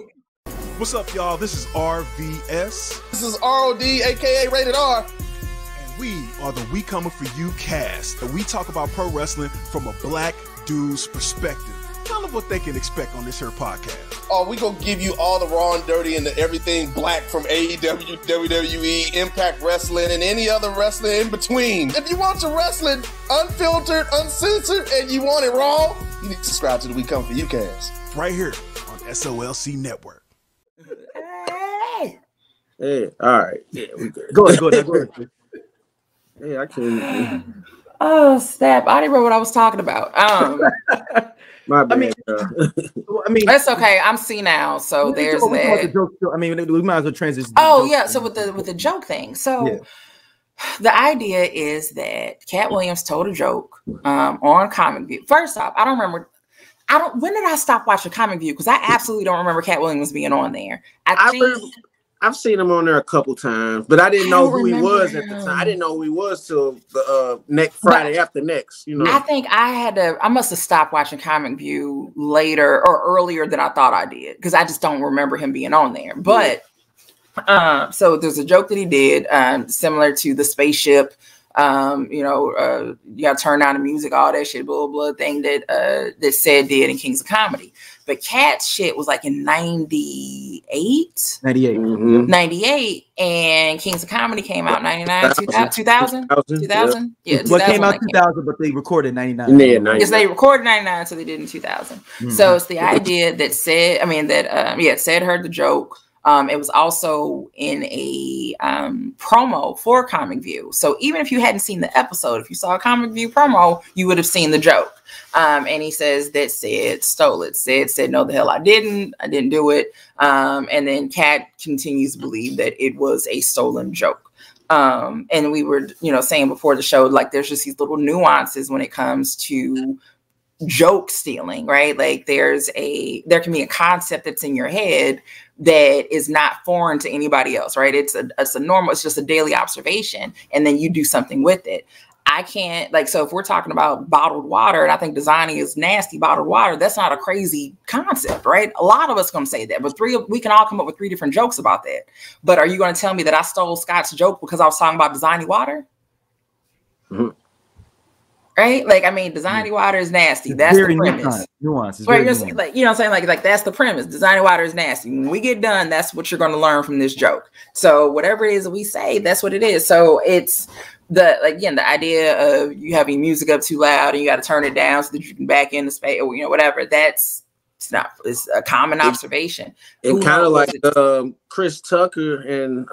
Speaker 5: What's up, y'all? This is RVS.
Speaker 6: This is ROD, aka Rated R.
Speaker 5: And we are the We Coming For You cast. And we talk about pro wrestling from a black dude's perspective. Tell them what they can expect on this here podcast.
Speaker 6: Oh, we gonna give you all the raw and dirty and everything black from AEW, WWE, Impact Wrestling, and any other wrestling in between. If you want your wrestling unfiltered, uncensored, and you want it raw, you need to subscribe to the We Come For You cast.
Speaker 5: Right here on SOLC Network.
Speaker 4: Hey, all right. Yeah, we good.
Speaker 1: Go ahead.
Speaker 4: Hey, I can't.
Speaker 3: Oh, snap. I didn't remember what I was talking about.
Speaker 4: My bad.
Speaker 3: That's okay. I'm senile, so there's that.
Speaker 1: We might as well transition.
Speaker 3: Oh yeah, so with the joke thing. So the idea is that Katt Williams told a joke on Comic View. First off, I don't remember. When did I stop watching Comic View? Because I absolutely don't remember Katt Williams being on there.
Speaker 4: I've seen him on there a couple times, but I didn't know who he was at the time. I didn't know who he was till the next Friday after next. You know,
Speaker 3: I think I must have stopped watching Comic View later or earlier than I thought I did, because I just don't remember him being on there. But so there's a joke that he did similar to the spaceship. You gotta turn down the music, all that shit, blah blah thing that Seth did in Kings of Comedy. But Katt's shit was like in 98, 98,
Speaker 1: Mm-hmm.
Speaker 3: 98, and Kings of Comedy came out 99, 2000. Yeah,
Speaker 1: well, it came out 2000, but they recorded 99.
Speaker 4: Yeah, 99.
Speaker 3: Yes, they recorded 99, so they did in 2000. Mm-hmm. So it's the idea that Seth heard the joke. It was also in a promo for Comic View. So even if you hadn't seen the episode, if you saw a Comic View promo, you would have seen the joke. And he says that Seth stole it. Seth said, no, the hell I didn't do it. And then Katt continues to believe that it was a stolen joke. And we were, saying before the show, like there's just these little nuances when it comes to joke stealing, right? Like there can be a concept that's in your head that is not foreign to anybody else, right? It's just a daily observation, and then you do something with it. I can't, so if we're talking about bottled water, and I think designing is nasty, bottled water, that's not a crazy concept, right? A lot of us going to say that, but we can all come up with 3 different jokes about that. But are you going to tell me that I stole Scott's joke because I was talking about designing water? Mm-hmm. Right? Designing water is nasty. That's the premise.
Speaker 1: Nuance.
Speaker 3: Right? That's the premise. Designing water is nasty. When we get done, that's what you're going to learn from this joke. So whatever it is that we say, that's what it is. So it's the idea of you having music up too loud and you got to turn it down so that you can back in the space, or whatever. It's a common observation.
Speaker 4: And kind of like Chris Tucker and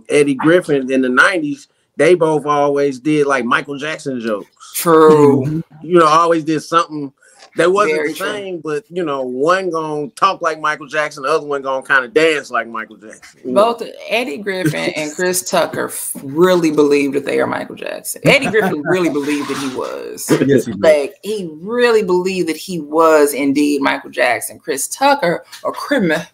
Speaker 4: Eddie Griffin in the 90s. They both always did like Michael Jackson jokes.
Speaker 3: True.
Speaker 4: Always did something They wasn't the same, but you know, one gonna talk like Michael Jackson, the other one gonna kind of dance like Michael Jackson.
Speaker 3: Both Eddie Griffin and Chris Tucker really believed that they are Michael Jackson. Eddie Griffin really believed that he was.
Speaker 1: Yes, he did.
Speaker 3: Like he really believed that he was indeed Michael Jackson. Chris Tucker or Christmas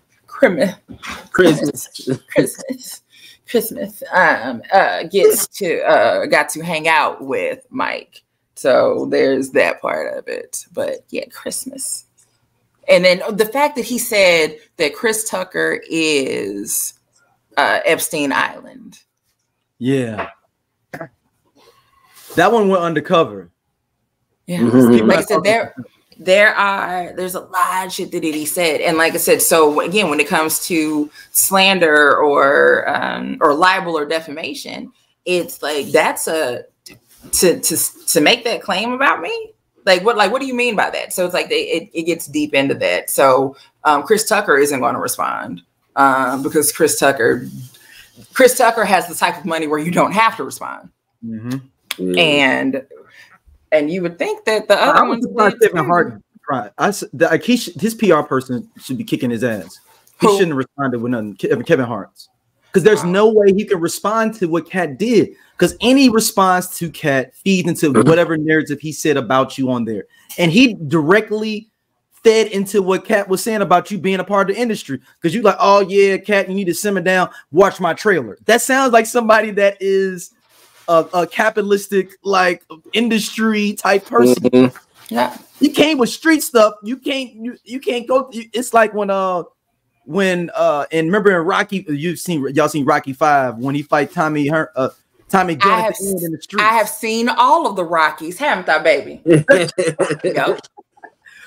Speaker 3: got to hang out with Mike. So there's that part of it. But yeah, Christmas. And then the fact that he said that Chris Tucker is Epstein Island.
Speaker 1: Yeah. That one went undercover.
Speaker 3: Yeah. Like I said, there's a lot of shit that he said. And like I said, so again, when it comes to slander or libel or defamation, it's like that's to make that claim about me. Like what do you mean by that? So it's like it gets deep into that. So Chris Tucker isn't going to respond because Chris Tucker has the type of money where you don't have to respond.
Speaker 1: Mm-hmm.
Speaker 3: And you would think that the other ones
Speaker 1: Kevin Hart tried. His PR person should be kicking his ass. He shouldn't have responded with nothing. Kevin Hart's. Because there's no way he can respond to what Katt did. Because any response to Katt feeds into whatever narrative he said about you on there. And he directly fed into what Katt was saying about you being a part of the industry. Because you're like, oh yeah, Katt, you need to simmer down, watch my trailer. That sounds like somebody that is a capitalistic like industry type person.
Speaker 3: Yeah.
Speaker 1: You came with street stuff. You can't go. It's like when and remember in Rocky, y'all seen Rocky 5 when he fight Tommy Gunn at the end in the street.
Speaker 3: I have seen all of the Rockies, haven't I, baby? Yep.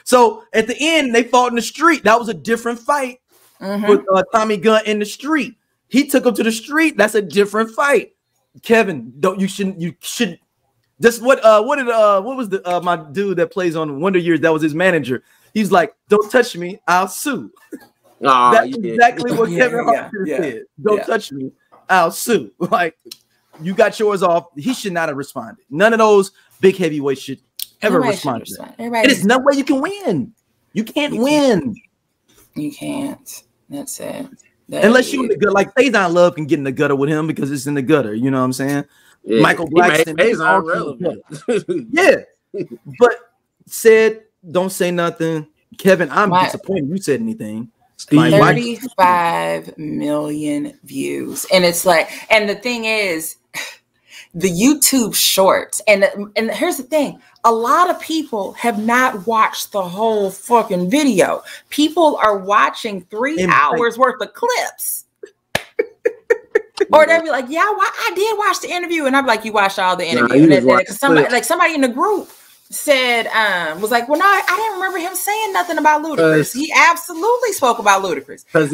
Speaker 1: So at the end, they fought in the street. That was a different fight with Tommy Gunn in the street. He took him to the street. That's a different fight. Kevin, you should. This what was the my dude that plays on Wonder Years? That was his manager. He's like, "Don't touch me, I'll sue." That's exactly what Kevin Hart said. Don't touch me, I'll sue. Like, you got yours off. He should not have responded. None of those big heavyweights should ever respond to that. It is no way you can win. You can't win.
Speaker 3: You can't. That's it.
Speaker 1: Unless you in the gutter. Like Faison Love can get in the gutter with him because it's in the gutter. You know what I'm saying? Yeah. Michael Blackson. Yeah. But said, don't say nothing. Kevin, I'm disappointed you said anything.
Speaker 3: 35 million views. And it's like, and the thing is, the YouTube shorts, and here's the thing, a lot of people have not watched the whole fucking video. People are watching 3 hours worth of clips. Or they'll be like, yeah, I did watch the interview. And I'm like, you watched all the interview. And somebody in the group said, was like, well, no, I didn't remember him saying nothing about Ludacris. He absolutely spoke about Ludacris. That's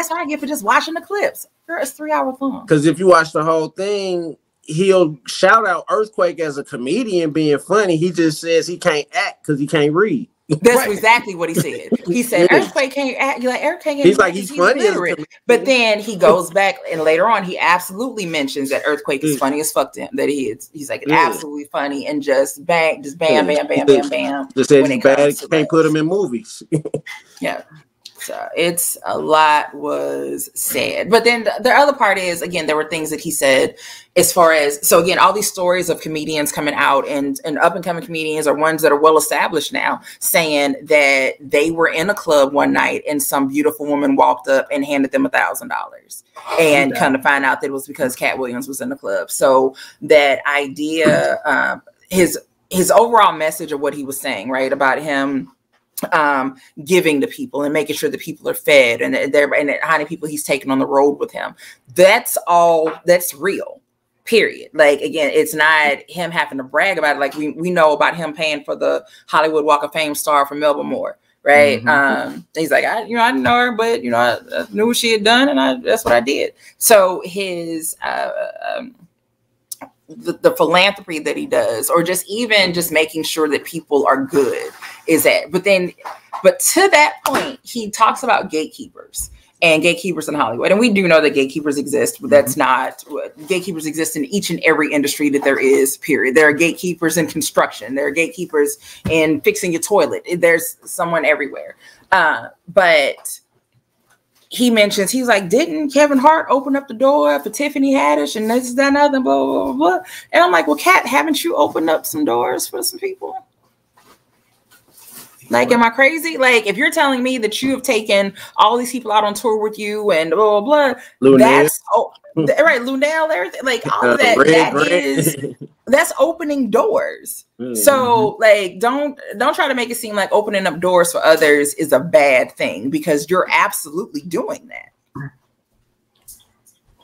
Speaker 3: what I get for just watching the clips. Girl, it's 3 hours long.
Speaker 4: Because if you watch the whole thing, he'll shout out Earthquake as a comedian being funny. He just says he can't act because he can't read.
Speaker 3: That's exactly what he said. He said Earthquake can't act. You're like, Earthquake can't.
Speaker 4: He's like, he's funny,
Speaker 3: but then he goes back and later on he absolutely mentions that Earthquake is funny as fuck to him. That he is. He's like absolutely funny and just bam, bam, bam.
Speaker 4: Just said he's bad. Can't put him in movies.
Speaker 3: Yeah. So it's a lot was said. But then the other part is, again, there were things that he said as far as, so again, all these stories of comedians coming out and up and coming comedians or ones that are well established now saying that they were in a club one night and some beautiful woman walked up and handed them $1,000 and kind of find out that it was because Katt Williams was in the club. So that idea, his overall message of what he was saying, right, about him giving to people and making sure that people are fed and how many people he's taken on the road with him. That's real, period. Like, again, it's not him having to brag about it. Like we know about him paying for the Hollywood Walk of Fame star for Melba Moore, right? He's like, I didn't know her, but I knew what she had done and that's what I did. So his the philanthropy that he does, or just making sure that people are good is that. But to that point, he talks about gatekeepers. and gatekeepers in Hollywood. And we do know that gatekeepers exist, but that's not, gatekeepers exist in each and every industry that there is, period. There are gatekeepers in construction. There are gatekeepers in fixing your toilet. There's someone everywhere. But he mentions, he's like, didn't Kevin Hart open up the door for Tiffany Haddish and this, that, and other, blah, blah, blah, blah. And I'm like, well, Katt, haven't you opened up some doors for some people? Like, am I crazy? Like, if you're telling me that you have taken all these people out on tour with you and blah, blah, blah, that's, right, Lunel, everything, like, all of that, that's opening doors. So, like, don't try to make it seem like opening up doors for others is a bad thing, because you're absolutely doing that.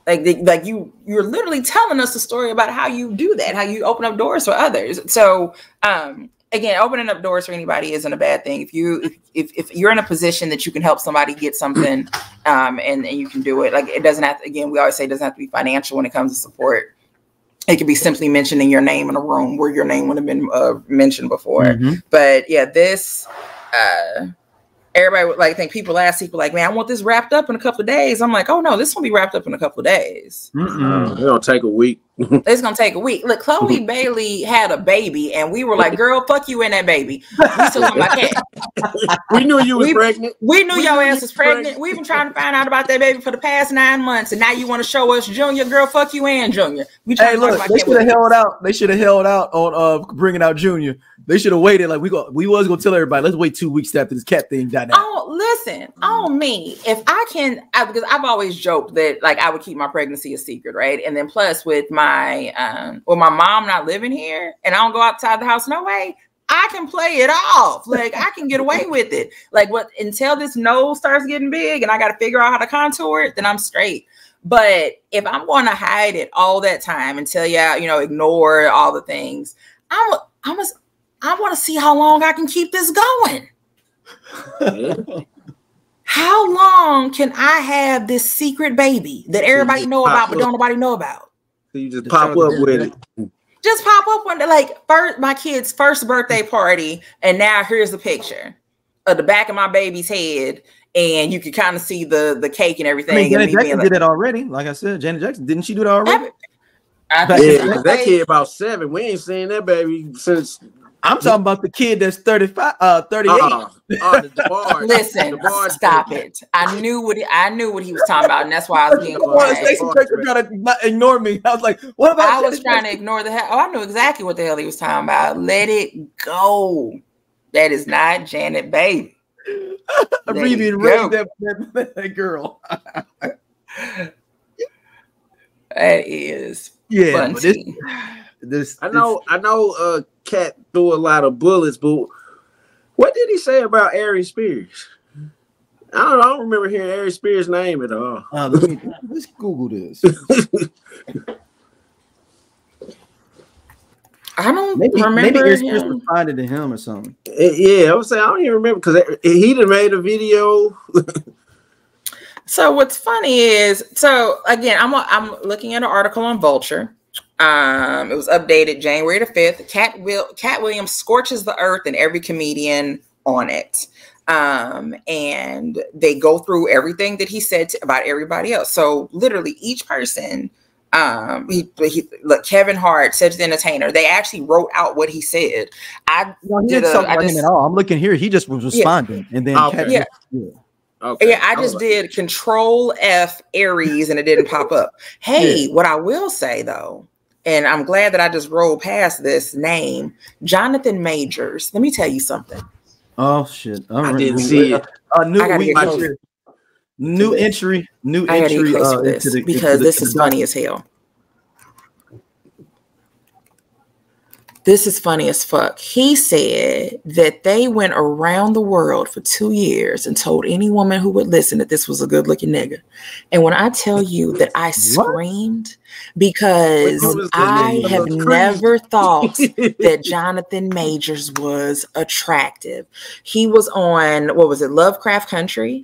Speaker 3: Like you're literally telling us a story about how you do that, how you open up doors for others. So, again, opening up doors for anybody isn't a bad thing. If you're in a position that you can help somebody get something, and you can do it, like, it doesn't have to, again, we always say it doesn't have to be financial when it comes to support. It could be simply mentioning your name in a room where your name would have been mentioned before. But yeah, this, everybody would, like, think people ask people like, man, I want this wrapped up in a couple of days. I'm like, oh no, this will be wrapped up in a couple of days.
Speaker 4: It'll take a week.
Speaker 3: It's gonna take a week. Look, Chloe Bailey had a baby, and we were like, "Girl, fuck you in that baby." We still talking about Katt.
Speaker 4: We knew you was pregnant.
Speaker 3: We knew your ass was pregnant. We've been trying to find out about that baby for the past 9 months, and now you want to show us Junior? Girl, fuck you and Junior. We trying to talk about
Speaker 1: they should have held out. They should have held out on bringing out Junior. They should have waited. Like, we was gonna tell everybody, let's wait 2 weeks after this Katt thing died down.
Speaker 3: Oh, listen, on me. If I can, because I've always joked that, like, I would keep my pregnancy a secret, right? And then plus with my mom not living here, and I don't go outside the house, no way, I can play it off. Like, I can get away with it. Like, until this nose starts getting big and I got to figure out how to contour it, then I'm straight. But if I'm going to hide it all that time and tell you, ignore all the things, I want to see how long I can keep this going. How long can I have this secret baby that everybody know about but don't nobody know about?
Speaker 4: So you just pop up with it.
Speaker 3: Just pop up one day, like, my kid's first birthday party, and now here's a picture of the back of my baby's head, and you can kind of see the cake and everything. I
Speaker 1: mean, Janet Jackson did it already. Like I said, Janet Jackson, didn't she do that already?
Speaker 4: That kid about 7. We ain't seen that baby since.
Speaker 1: I'm talking about the kid that's 38.
Speaker 3: Listen, stop it. I knew what he was talking about, and that's why I was being quiet.
Speaker 1: Stacey trying to not ignore me. I was like, what about?
Speaker 3: I was trying to ignore the hell. Oh, I knew exactly what the hell he was talking about. Let it go. That is not Janet Baby.
Speaker 1: I'm really raised that girl.
Speaker 3: That is
Speaker 1: funny. This
Speaker 4: I know Katt threw a lot of bullets, but what did he say about Ari Spears? I don't remember hearing Ari Spears' name at all.
Speaker 1: Let's Google this.
Speaker 3: I don't
Speaker 1: remember.
Speaker 3: Maybe
Speaker 1: Ari Spears responded to him or something.
Speaker 4: Yeah, I would say I don't even remember, because he done made a video.
Speaker 3: So what's funny is, again, I'm looking at an article on Vulture. It was updated January the 5th. Katt Williams scorches the earth and every comedian on it. And they go through everything that he said about everybody else. So literally each person, look, Kevin Hart, Cedric the Entertainer, they actually wrote out what he said.
Speaker 1: He didn't talk about him at all. I'm looking here. He just was responding. And then
Speaker 4: okay.
Speaker 3: I just did Control F Aries and it didn't pop up. Hey, what I will say though, and I'm glad that I just rolled past this name, Jonathan Majors. Let me tell you something.
Speaker 1: Oh shit!
Speaker 4: I didn't see it.
Speaker 1: New entry.
Speaker 3: Because this is funny as hell. This is funny as fuck. He said that they went around the world for 2 years and told any woman who would listen that this was a good looking nigga. And when I tell you that I screamed, because I have never thought that Jonathan Majors was attractive. He was on, what was it, Lovecraft Country?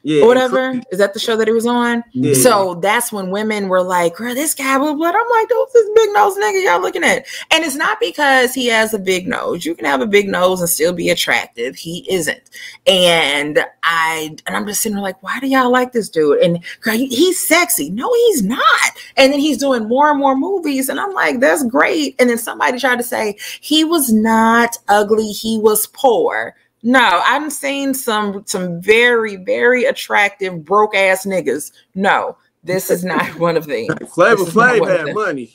Speaker 3: or whatever. Is that the show that he was on?
Speaker 4: Yeah.
Speaker 3: So that's when women were like, girl, this guy, but I'm like, who's this big nose nigga y'all looking at? And it's not because he has a big nose. You can have a big nose and still be attractive. He isn't. And I'm just sitting there like, why do y'all like this dude? And girl, he's sexy. No, he's not. And then he's doing more and more movies. And I'm like, that's great. And then somebody tried to say he was not ugly. He was poor. No, I've seen some very, very attractive broke ass niggas. No, this is not one of them.
Speaker 4: Flavor Flav had money.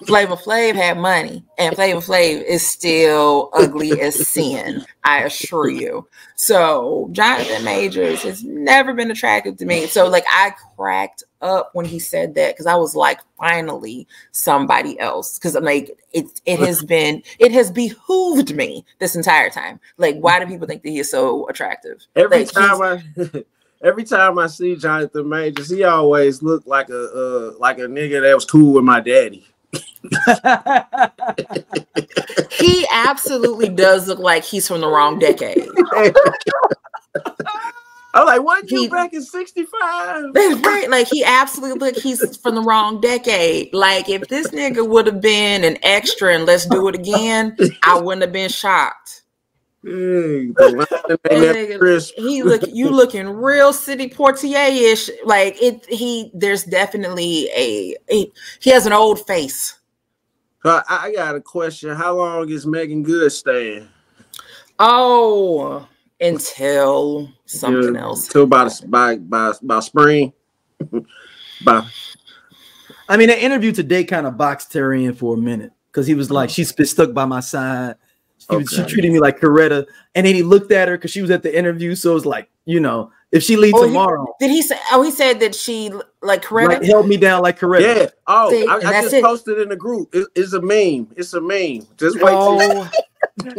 Speaker 3: Flavor Flav had money, and Flavor Flav is still ugly as sin, I assure you. So Jonathan Majors has never been attractive to me. So like I cracked up when he said that because I was like, finally somebody else. Because I'm like, it has behooved me this entire time. Like, why do people think that he is so attractive?
Speaker 4: Every time I see Jonathan Majors, he always looked like a nigga that was cool with my daddy.
Speaker 3: He absolutely does look like he's from the wrong decade.
Speaker 4: I'm like, what you back in 65?
Speaker 3: That's right. Like he absolutely he's from the wrong decade. Like if this nigga would have been an extra and Let's Do It Again, I wouldn't have been shocked.
Speaker 4: You
Speaker 3: looking real City Portier-ish. Like there's definitely he has an old face.
Speaker 4: I got a question. How long is Megan Good staying?
Speaker 3: Oh, until something else.
Speaker 4: Till by spring.
Speaker 1: I mean, the interview today kind of boxed Terry in for a minute because he was like, she's been stuck by my side. She treated me like Coretta, and then he looked at her because she was at the interview. So it's like, if she leaves tomorrow,
Speaker 3: did he say? Oh, he said that she like Coretta
Speaker 1: held me down like Coretta.
Speaker 4: Yeah. Oh, see, I just posted in the group. It's a meme. It's a meme. Just wait.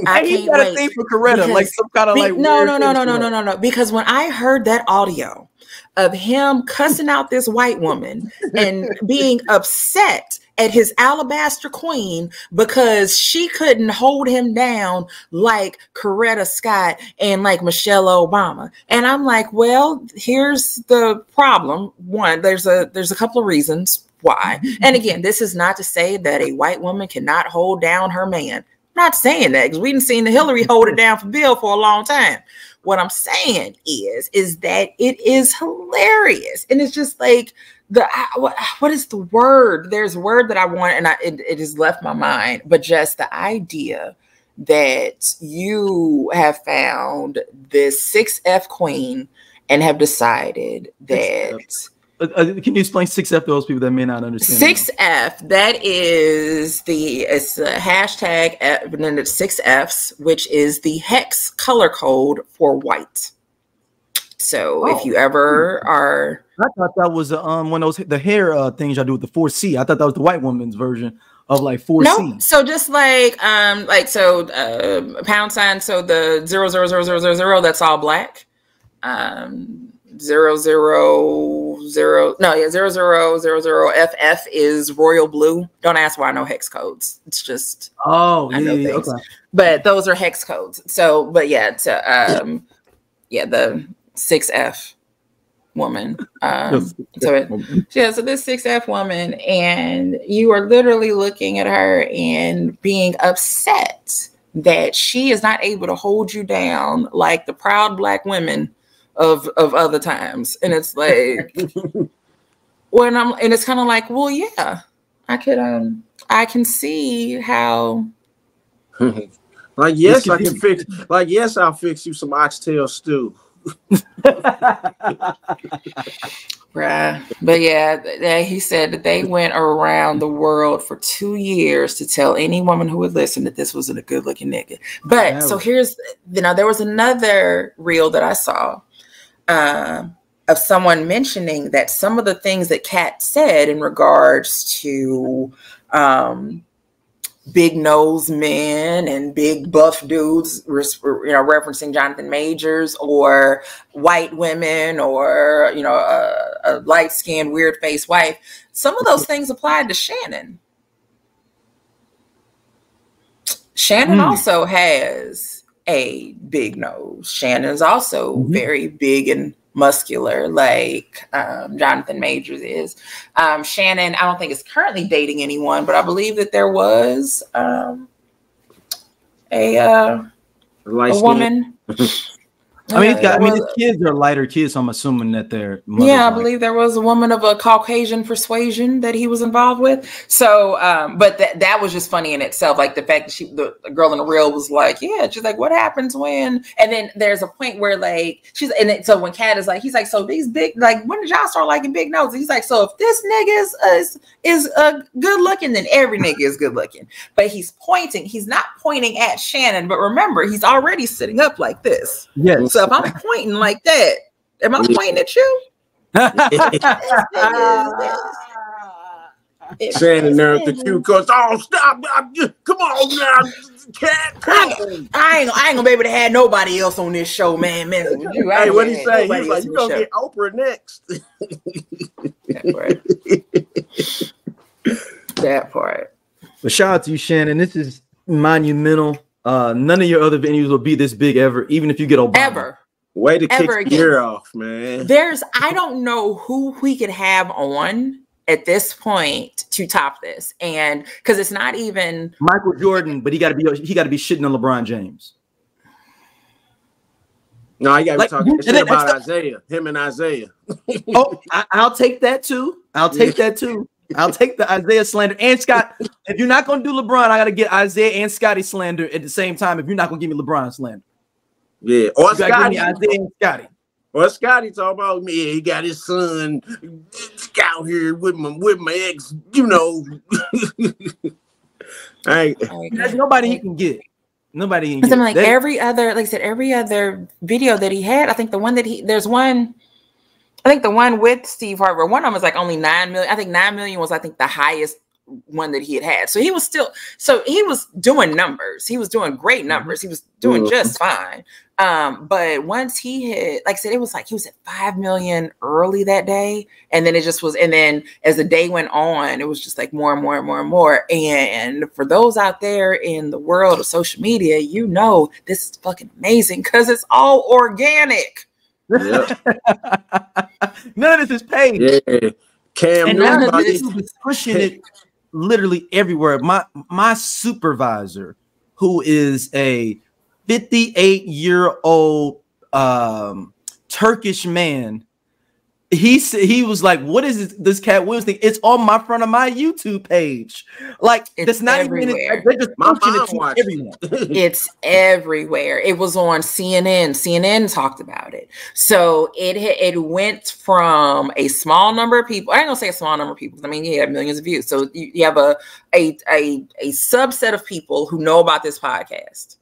Speaker 3: I
Speaker 1: he got a thing for Coretta, like some kind of like
Speaker 3: no. Because when I heard that audio of him cussing out this white woman and being upset at his alabaster queen because she couldn't hold him down like Coretta Scott and like Michelle Obama. And I'm like, well, here's the problem. One, there's a couple of reasons why. And again, this is not to say that a white woman cannot hold down her man. I'm not saying that because we didn't seen the Hillary hold it down for Bill for a long time. What I'm saying is that it is hilarious. And it's just like, what is the word? There's a word that I want, and it has left my mind. But just the idea that you have found this 6F queen and have decided that.
Speaker 1: Can you explain 6F to those people that may not understand?
Speaker 3: 6F, it's a hashtag, and then it's 6Fs, which is the hex color code for white. So if you ever are,
Speaker 1: I thought that was one of those the hair things y'all do with the 4C. I thought that was the white woman's version of like 4C.
Speaker 3: No, so just like #, so the 00000, that's all black. 0000FF is royal blue. Don't ask why I know hex codes. It's just I know things. Okay. But those are hex codes. So, but yeah, the 6F woman. So this 6F woman, and you are literally looking at her and being upset that she is not able to hold you down like the proud black women of other times. And it's like it's kind of like, well, yeah, I can see how
Speaker 4: like, yes, I can fix, like, yes, I'll fix you some oxtail stew.
Speaker 3: Right. But yeah, he said that they went around the world for 2 years to tell any woman who would listen that this wasn't a good looking nigga. But so here's, there was another reel that I saw of someone mentioning that some of the things that Katt said in regards to big nose men and big buff dudes, referencing Jonathan Majors, or white women, or a light-skinned, weird-faced wife. Some of those things applied to Shannon. Shannon also has a big nose. Shannon's also very big and muscular like Jonathan Majors is. Shannon, I don't think is currently dating anyone, but I believe that there was a woman.
Speaker 1: I mean, the kids are lighter kids, so I'm assuming that they're
Speaker 3: I believe there was a woman of a Caucasian persuasion that he was involved with. So, but that was just funny in itself. Like the fact that the girl in the reel was like, yeah, she's like, what happens when? And then there's a point where like so when Katt is like, he's like, so these big, like, when did y'all start liking big noses? He's like, so if this nigga is good looking, then every nigga is good looking. But he's not pointing at Shannon, but remember, he's already sitting up like this.
Speaker 1: Yes.
Speaker 3: So if I'm pointing like that, am I pointing at you?
Speaker 4: Shannon there at the cue goes, oh, stop. Come on now, Katt.
Speaker 3: I ain't gonna be able to have nobody else on this show, man.
Speaker 4: Hey, what he say? He's like, you gonna get Oprah next.
Speaker 3: That part.
Speaker 1: But shout out to you, Shannon. This is monumental. None of your other venues will be this big ever, even if you get Obama.
Speaker 3: Ever.
Speaker 4: Way to kick the gear off, man.
Speaker 3: I don't know who we could have on at this point to top this, and because it's not even
Speaker 1: Michael Jordan, but he got to be shitting on LeBron James.
Speaker 4: No, you got to be talking shit about Isaiah. Him and Isaiah.
Speaker 1: Oh, I'll take that too. I'll take the Isaiah slander and Scott. If you're not gonna do LeBron, I gotta get Isaiah and Scotty slander at the same time. If you're not gonna give me LeBron slander,
Speaker 4: yeah, or Scotty,
Speaker 1: Isaiah and Scotty,
Speaker 4: or Scotty talk about me. Yeah, he got his son out here with my ex. You know,
Speaker 1: there's nobody he can get. Nobody can get.
Speaker 3: Like every other, like I said, every other video that he had. I think the one I think the one with Steve Harvey, one of them was like only 9 million. I think 9 million was, the highest one that he had. So he was doing numbers. He was doing great numbers. He was doing just fine. But once he hit, like I said, it was like he was at 5 million early that day. And then it just was, and then as the day went on, it was just like more and more and more and more. And for those out there in the world of social media, you know, this is fucking amazing because it's all organic.
Speaker 4: Yeah.
Speaker 1: None of this is paid.
Speaker 4: Yeah. Cam
Speaker 1: and none of this is pushing it literally everywhere. My supervisor, who is a 58-year-old Turkish man, he was like, "What is this Katt Williams thing? It's on my front of my YouTube page. Like it's not everywhere. Even. They're just pushing it to everyone.
Speaker 3: It's everywhere. It was on CNN. CNN talked about it. So it went from a small number of people. I ain't gonna say a small number of people. I mean, you have millions of views. So you have a subset of people who know about this podcast.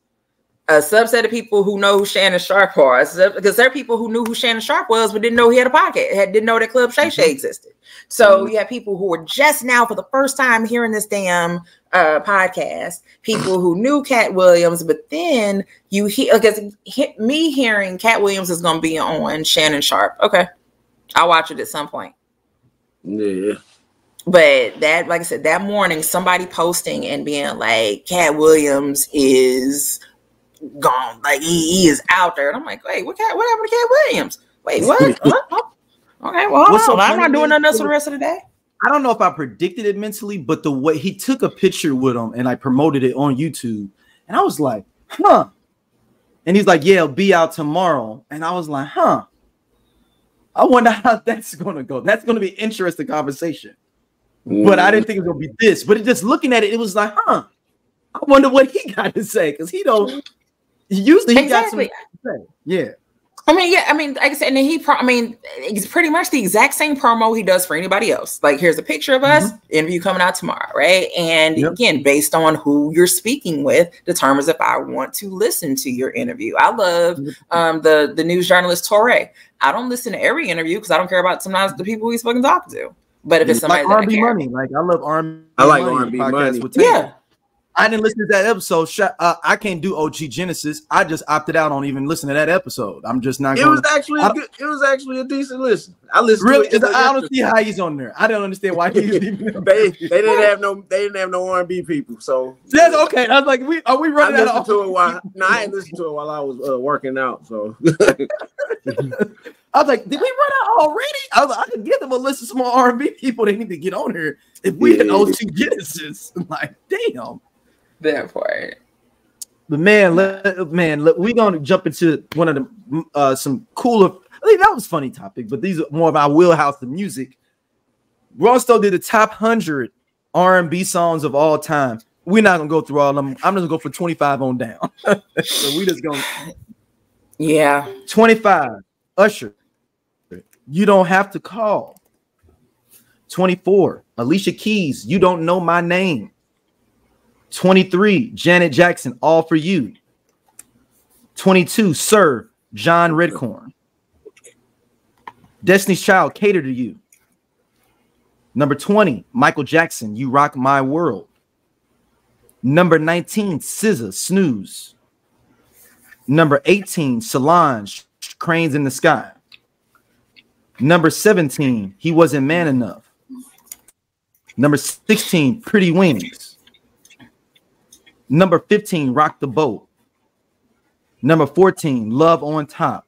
Speaker 3: A subset of people who know who Shannon Sharpe was, because there are people who knew who Shannon Sharpe was, but didn't know he had a podcast, didn't know that Club Shay Shay existed. So you have people who were just now for the first time hearing this damn podcast, people who knew Katt Williams, but then you hear, because me hearing Katt Williams is going to be on Shannon Sharpe. Okay. I'll watch it at some point.
Speaker 4: Yeah.
Speaker 3: But that, like I said, that morning, somebody posting and being like, Katt Williams is gone, like he is out there, and I'm like, wait, what happened to Katt Williams? Wait, what? Okay, well, I'm not doing nothing else for the rest of the day.
Speaker 1: I don't know if I predicted it mentally, but the way he took a picture with him and I promoted it on YouTube, and I was like, huh. And he's like, yeah, it'll be out tomorrow, and I was like, huh. I wonder how that's gonna go. That's gonna be an interesting conversation. But I didn't think it was gonna be this. But just looking at it, it was like, huh. I wonder what he got to say, because he don't. Usually he got something to say. Yeah.
Speaker 3: I mean, like I said, and then it's pretty much the exact same promo he does for anybody else. Like, here's a picture of us, interview coming out tomorrow, right? And again, based on who you're speaking with, determines if I want to listen to your interview. I love the news journalist Torre. I don't listen to every interview because I don't care about sometimes the people he's fucking talking to. But if it's somebody
Speaker 1: like R&B Money, like I love R&B.
Speaker 4: I like R&B Money.
Speaker 3: Yeah.
Speaker 1: I didn't listen to that episode. I can't do OG Genesis. I just opted out on even listening to that episode. I'm just not.
Speaker 4: It was actually a decent listen. I listened
Speaker 1: really,
Speaker 4: to it.
Speaker 1: I don't see how he's on there. I don't understand why he's even.
Speaker 4: They didn't have no R&B people. So
Speaker 1: that's okay. I was like, are we running out of?
Speaker 4: I didn't listen to it while I was working out. So,
Speaker 1: I was like, did we run out already? I was like, I could give them a list of some more R&B people they need to get on here if we had those two Guinnesses. I'm like, damn.
Speaker 3: That part.
Speaker 1: But man, we're gonna jump into one of the some cooler. I think that was a funny topic, but these are more of our wheelhouse of music. Rosto did the top 100 R&B songs of all time. We're not gonna go through all of them. I'm just gonna go for 25 on down. So we just gonna 25. Usher, You Don't Have to Call. 24. Alicia Keys, You Don't Know My Name. 23. Janet Jackson, All For You. 22. Sir, John Redcorn. Destiny's Child, Cater to You. Number 20, Michael Jackson, You Rock My World. Number 19, SZA, Snooze. Number 18, Solange, Cranes in the Sky. Number 17, He Wasn't Man Enough. Number 16, Pretty Wings. Number 15, Rock the Boat. Number 14, Love on Top.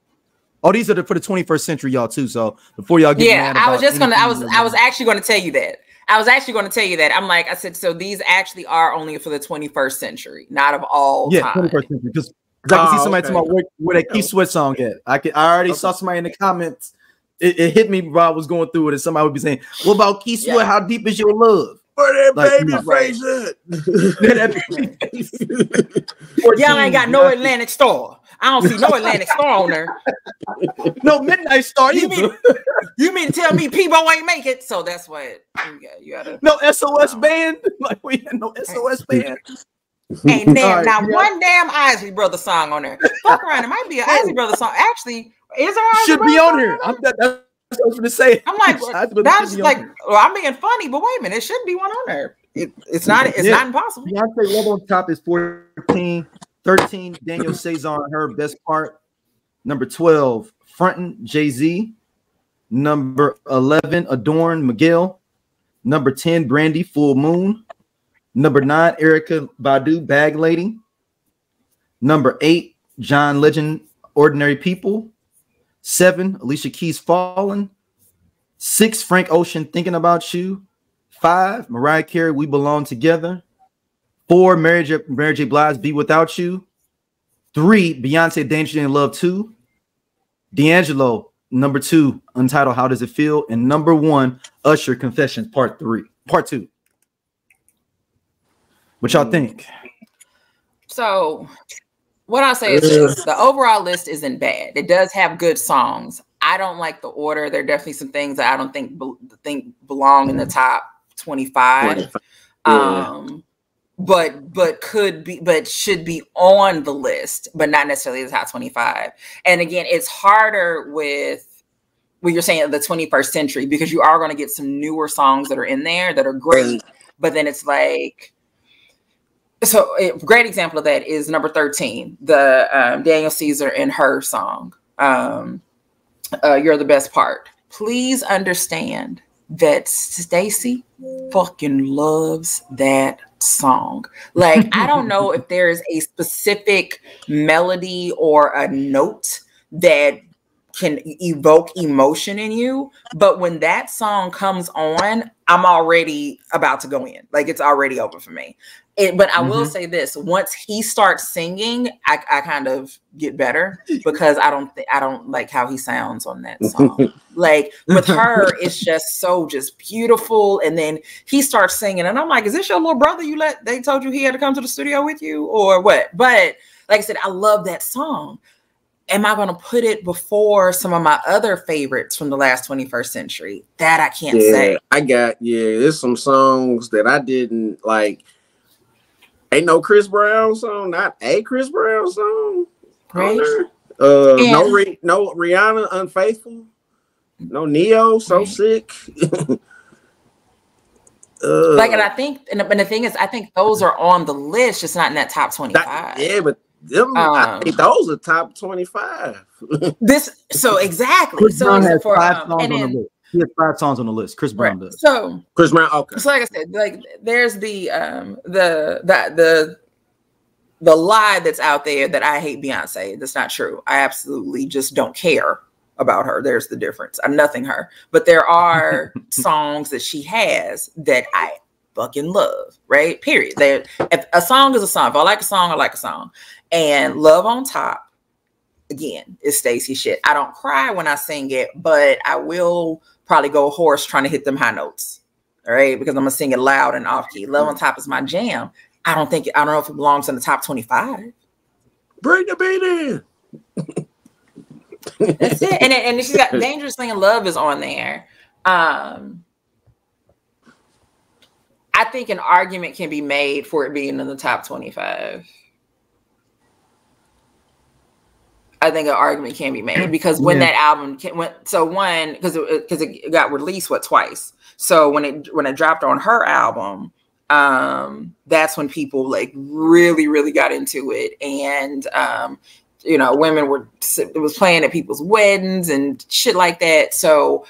Speaker 1: Oh, these are for the 21st century, y'all, too. So before y'all get mad
Speaker 3: I was actually going to tell you that. I'm like, I said, so these actually are only for the 21st century, not of all time. 21st century. Because I can see somebody talking about where that Keith Sweat song at. I already saw somebody in the comments. It hit me while I was going through it, and somebody would be saying, "What about Keith Sweat? How deep is your love?"
Speaker 4: Where that baby face at?
Speaker 3: Y'all ain't got no Atlantic Star. I don't see no Atlantic Star on there.
Speaker 1: No Midnight Star.
Speaker 3: You mean to tell me Peebo ain't make it? So that's what you gotta.
Speaker 1: No SOS band. Like we had no SOS band.
Speaker 3: Ain't one damn Isley Brothers song on there. Fuck around, it might be an Isley Brothers song. Actually, is there Isley
Speaker 1: should be on here? That's what I was going to say.
Speaker 3: I'm like, that's like, well, I'm being funny, but wait a minute, it should be one on there. It's not impossible.
Speaker 1: Beyonce Love on Top is 14. 13, Daniel Cesar and Her Best Part. Number 12, Frontin', Jay-Z. Number 11, Adorn, Miguel. Number 10, Brandy, Full Moon. Number 9, Erykah Badu, Bag Lady. Number 8, John Legend, Ordinary People. 7, Alicia Keys, Fallen. 6, Frank Ocean, Thinking About You. 5, Mariah Carey, We Belong Together. 4, Mary J. Blige, Be Without You. 3, Beyonce, Dangerously in Love 2. D'Angelo, number 2, Untitled, How Does It Feel? And number 1, Usher, Confessions, Part 2. What y'all think?
Speaker 3: So what I'll say is this. The overall list isn't bad. It does have good songs. I don't like the order. There are definitely some things that I don't think belong in the top 25. But should be on the list, but not necessarily the top 25. And again, it's harder with what you're saying of the 21st century, because you are going to get some newer songs that are in there that are great, but then it's like, so a great example of that is number 13, the Daniel Caesar and Her song, You're the Best Part. Please understand that Stacey fucking loves that song. Like, I don't know if there is a specific melody or a note that can evoke emotion in you, but when that song comes on, I'm already about to go in. Like, it's already over for me. But I will say this: once he starts singing, I kind of get better, because I don't like how he sounds on that song. Like with Her, it's just beautiful. And then he starts singing, and I'm like, "Is this your little brother? They told you he had to come to the studio with you, or what?" But like I said, I love that song. Am I going to put it before some of my other favorites from the last 21st century? That I can't say.
Speaker 4: There's some songs that I didn't like. Ain't no Chris Brown song, not a Chris Brown song.
Speaker 3: Right.
Speaker 4: No Rihanna, Unfaithful. No Neo, So Sick.
Speaker 3: And I think, and the thing is, I think those are on the list, just not in that top 25.
Speaker 4: But I think those are top 25.
Speaker 3: Exactly.
Speaker 1: Chris Brown has 5 songs on the list. He has 5 songs on the list. Chris Brown does.
Speaker 3: So
Speaker 4: Chris Brown, okay.
Speaker 3: So like I said, like there's the lie that's out there that I hate Beyonce. That's not true. I absolutely just don't care about her. There's the difference. I'm nothing her, but there are songs that she has that I fucking love, right? Period. If a song is a song. If I like a song, I like a song. And Love on Top, again, is Stacey shit. I don't cry when I sing it, but I will probably go hoarse trying to hit them high notes. All right, because I'm gonna sing it loud and off key. Love on Top is my jam. I don't know if it belongs in the top 25.
Speaker 4: Bring the beat in.
Speaker 3: That's it. And she's got Dangerously in Love is on there. I think an argument can be made for it being in the top 25. I think an argument can be made because when that album went, because it got released twice. So when it dropped on her album, that's when people like really, really got into it. And women it was playing at people's weddings and shit like that. So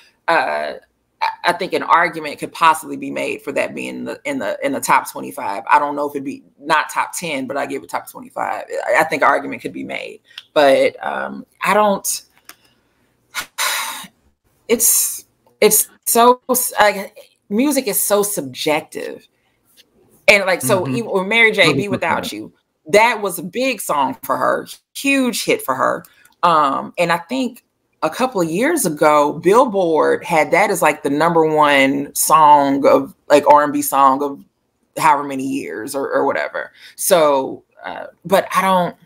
Speaker 3: I think an argument could possibly be made for that being in the top 25. I don't know if it'd be not top 10, but I give it top 25. I think an argument could be made, but I don't. It's so music is so subjective, and like so. Even with Mary J. Be Without You, that was a big song for her, huge hit for her, and I think a couple of years ago, Billboard had that as like the #1 song of like R&B song of however many years or whatever. So, but I don't.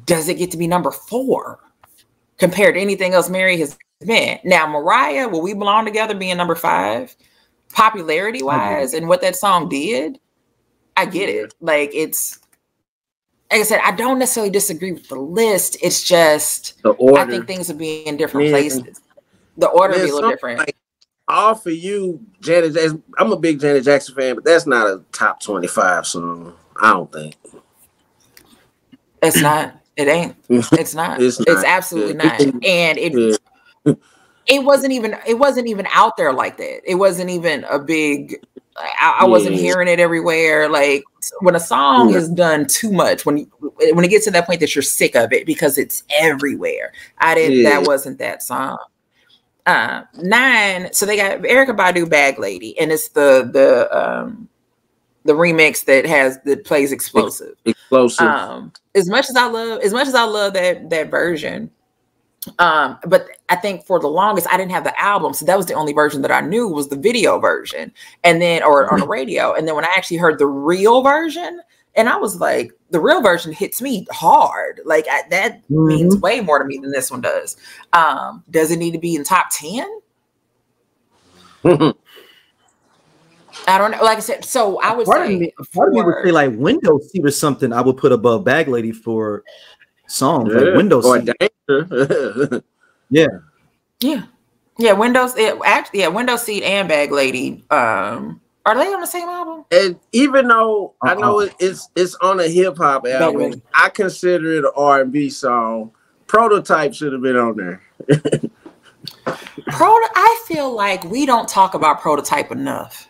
Speaker 3: Does it get to be #4 compared to anything else Mary has been? Now, Mariah, Will We Belong Together being #5, popularity wise, and what that song did, I get it. Like it's. Like I said, I don't necessarily disagree with the list. It's just the order. I think things would be in different places. The order would be a little different. Like,
Speaker 4: all for you, Janet Jackson. I'm a big Janet Jackson fan, but that's not a top 25 song. I don't think.
Speaker 3: It's not. It ain't. It's not. It's absolutely not. And it wasn't even out there like that. It wasn't even a big. I wasn't hearing it everywhere. Like when a song is done too much, when it gets to that point that you're sick of it because it's everywhere. That wasn't that song. 9. So they got Erykah Badu, Bag Lady, and it's the remix that plays Explosive. As much as I love that version. But I think for the longest I didn't have the album, so that was the only version that I knew was the video version, and then or on the radio. And then when I actually heard the real version, and I was like, the real version hits me hard. Like that means way more to me than this one does. Does it need to be in top 10? I don't know. Like I said, so I would
Speaker 1: part of me would say like Window Seat or something. I would put above Bag Lady for songs like Window Seat. Window Seat and Bag Lady. Are they on the same album?
Speaker 4: And even though I know it's on a hip hop album, I consider it an R&B song. Prototype should have been on there.
Speaker 3: I feel like we don't talk about Prototype enough.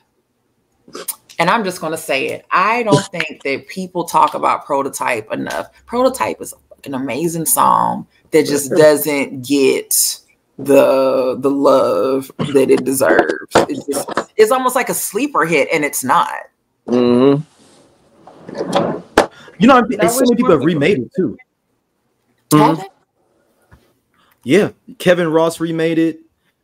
Speaker 3: And I'm just going to say it. I don't think that people talk about Prototype enough. Prototype is an amazing song that just doesn't get the love that it deserves. It's almost like a sleeper hit, and it's not.
Speaker 1: So many people have remade it too. Yeah, Kevin Ross remade it.